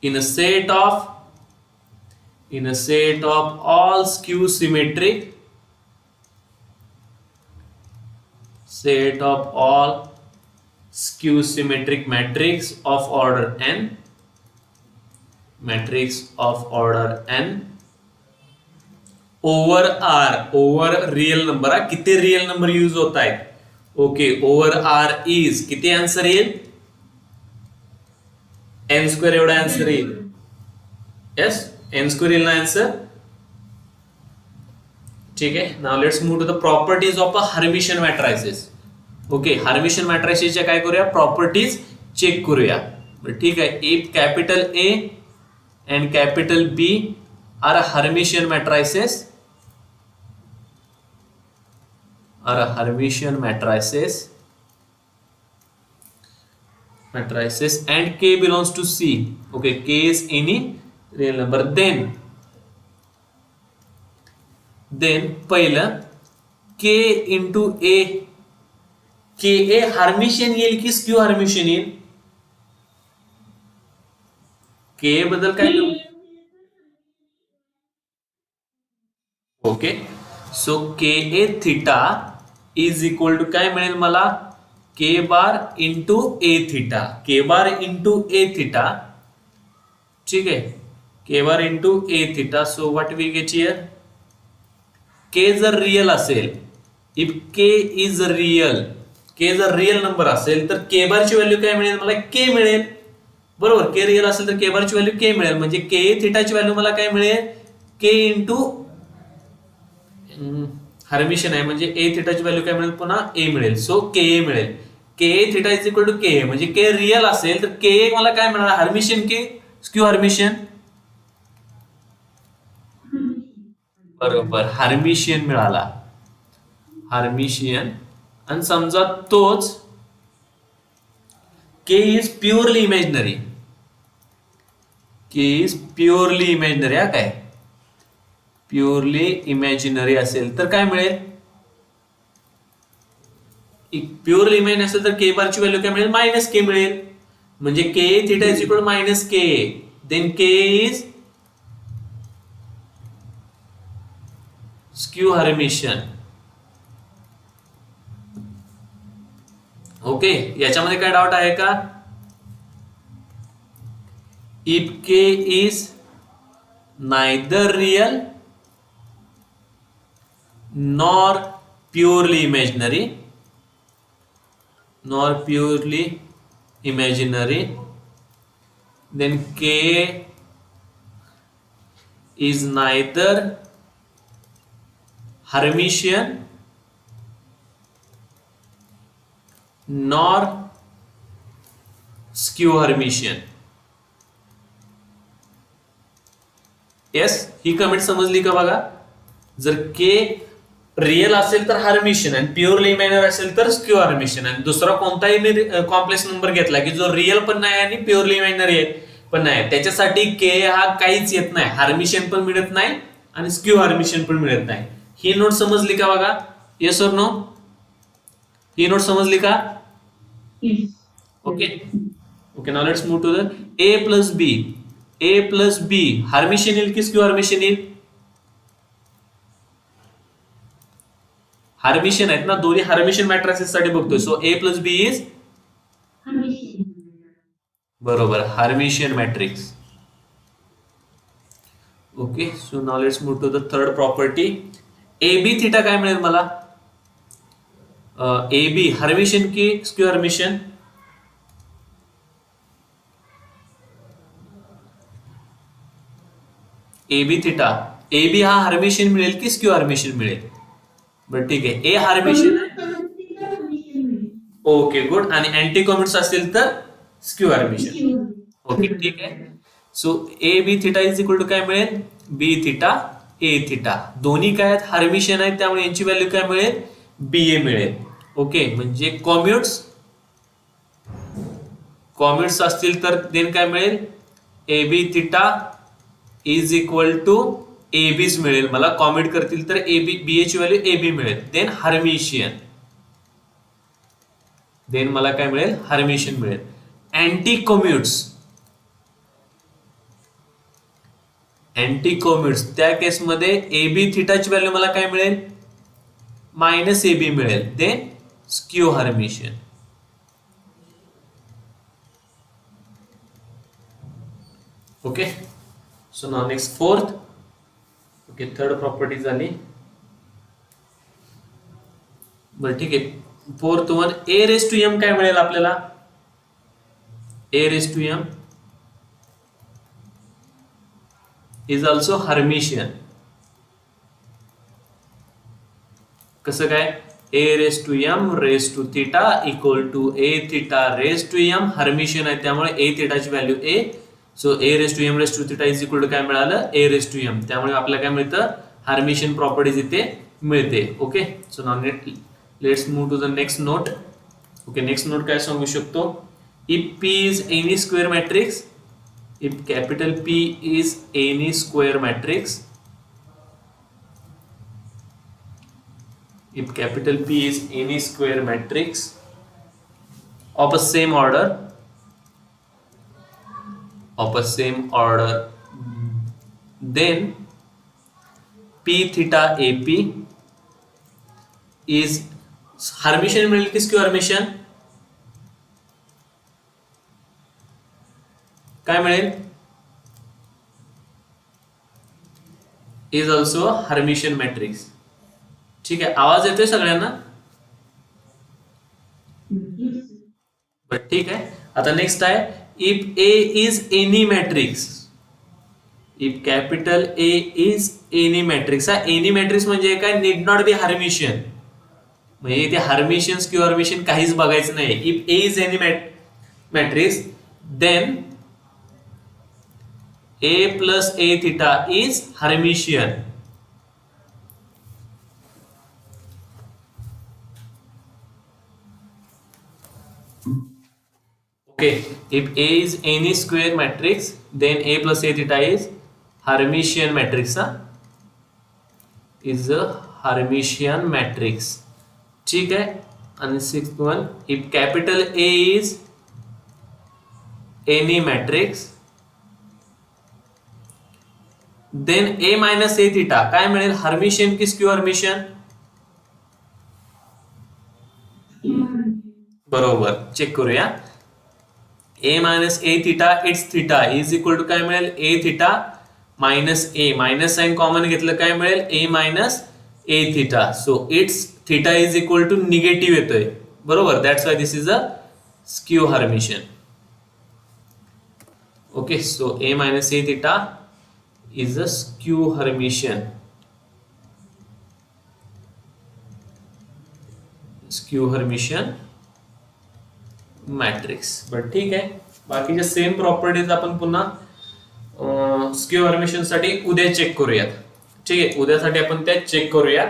in a set of all skew symmetric matrix of order n, over r, over real number. किती रियल नंबर यूज होत आहेत, ओके. ओव्हर आर इज किती आन्सर येईल, N square एवढा answer येईल. Yes, N square येईल ना answer. ठीक आहे. Now let's move to the properties of a Hermitian matrices. Okay, Hermitian मॅट्रायसिसच्या काय करूया, प्रॉपर्टीज चेक करूया. ठीक आहे. If capital A and capital B are a Hermitian matrices, and k belongs to C. Okay, k is any real number. Then पहिलं k into a, k a Hermitian येईल की skew Hermitian येईल, k बद्दल काय. Okay. So K A theta is equal to काय मिळेल मला, K bar into A theta, K bar into A theta. ठीक आहे, K bar into A theta. So what we get here, K जर real असेल, if K is real, K जर real number असेल तर के बारची व्हॅल्यू काय मिळेल मला, के मिळेल. बरोबर, के रियल असेल तर के बारची व्हॅल्यू के मिळेल, म्हणजे के ए थिटाची व्हॅल्यू मला काय मिळेल, के इंटू हर्मिशन आहे म्हणजे ए थिटाची व्हॅल्यू काय मिळेल, पुन्हा ए मिळेल. सो के ए मिळेल. के A theta is equal to के ए, म्हणजे के रियल असेल तर के ए मला काय मिळणार, हर्मिशन की स्क्यू हर्मिशन. बरोबर, हर्मिशन मिळाला, हर्मिशन. आणि समजा तोच K is purely imaginary, K is purely imaginary. हा काय प्युअरली इमॅजिनरी असेल तर काय मिळेल, प्युअरली इमॅजिनरी असेल तर के बारची व्हॅल्यू काय मिळेल, मायनस के मिळेल. म्हणजे K theta is equal to minus K, then K is skew Hermitian. Okay, याच्यामध्ये काय डाऊट आहे का, if K is neither real nor purely imaginary, then k is neither Hermitian nor skew Hermitian. Yes, ही comment समजली का बघा. जर के real असेल तर हार्मिशन आणि प्युअरली इमॅजिनरी असेल तर स्क्यू हार्मिशन, आणि दुसरा कोणताही मी कॉम्प्लेक्स नंबर घेतला की जो रियल पण नाही आणि प्युअरली इमॅजिनरी पण नाही, त्याच्यासाठी के हा काहीच येत नाही, हार्मिशन पण मिळत नाही आणि स्क्यू हार्मिशन पण मिळत नाही. ही नोट समजली का बघा, येस और नो, ही नोट समजली का. Okay okay, now let's move to the A plus B. A plus B Hermitian येईल की स्क्यू हार्मिशन येईल, हार्मिशन आहेत ना, दोन्ही हार्मिशन मॅट्रिसेस साठी बघतोय. So A plus B is बरोबर Hermitian matrix. Okay, so now let's move to the third property. A B theta काय मिळेल मला? ए बी हर्मिशन की skew Hermitian? A B theta, A B हा हर्मिशन मिळेल की स्क्यू हर्मिशन मिळेल? बरं ठीक आहे, ए हर्मिशन ओके गुड, आणि अँटी कॉमेट्स असतील तर स्क्यू हर्मिशन. ओके ठीक आहे. So A B theta is equal to काय मिळेल? B theta A theta. दोन्ही काय आहेत? हर्मिशन आहेत, त्यामुळे यांची व्हॅल्यू काय मिळेल? बी ए मिळेल. ओके, म्हणजे कॉम्युट्स असतील तर देन काय मिळेल? A B theta is equal to A बीच मिळेल मला. कॉम्युट करतील तर ए बी बी ची व्हॅल्यू ए बी मिळेल. देन हर्मिशियन, देन मला काय मिळेल? हर्मिशियन मिळेल. अँटी कॉम्युट्स त्या केसमध्ये ए बी थिटाची व्हॅल्यू मला काय मिळेल? मायनस ए बी मिळेल. Then skew Hermitian. Okay, so now next fourth. Okay, third property झाली. बरं ठीक आहे, fourth one A raise to M काय मिळेल आपल्याला? A raise to M is also Hermitian. कसं काय? A raise to M raise to theta equal to A theta raise to M. Hermitian आहे त्यामुळे ए थिटाची value A. So A raise to M raise to theta is equal to काय मिळालं? A raise to M. त्यामुळे आपल्याला काय मिळतं? Hermitian properties इथे मिळते. Okay, so now let's move to the next note. Okay, next note काय सांगू शकतो? If P is any square matrix, if capital P is any square matrix, if capital P is any square matrix of a same order, then P theta AP is Hermitian मिळेल की skew Hermitian? काय मिळेल? Is also Hermitian matrix. ठीक आहे, आवाज येतोय सगळ्यांना? But ठीक आहे. आता नेक्स्ट आहे, if A is any matrix, if capital A is any matrix. हा एनी मॅट्रिक्स म्हणजे काय? Need not be hermitian. म्हणजे इथे हर्मिशियन स्क्यू हर्मिशियन काहीच बघायचं नाही. If A is any matrix then A plus A theta is Hermitian. Okay, if A is any square matrix, then A plus A theta is Hermitian matrix. Is a Hermitian matrix. ठीक है. And sixth one, if capital A is any matrix, then A minus A theta काय मिळेल? Hermitian की skew Hermitian? बरोबर, check करूया. A minus A theta it's theta is equal to काय मिळेल? A theta minus A. Minus sign common घेतलं काय मिळेल? A minus A theta. So it's theta is equal to negative येतोय. बरोबर, that's why this is a skew Hermitian. Okay, so A minus A theta is a skew Hermitian. Skew Hermitian matrix. But ठीक आहे, बाकीच्या same properties आपण पुन्हा skew Hermitian साठी उद्या check करूयात. ठीक आहे, उद्यासाठी आपण त्या चेक करूयात.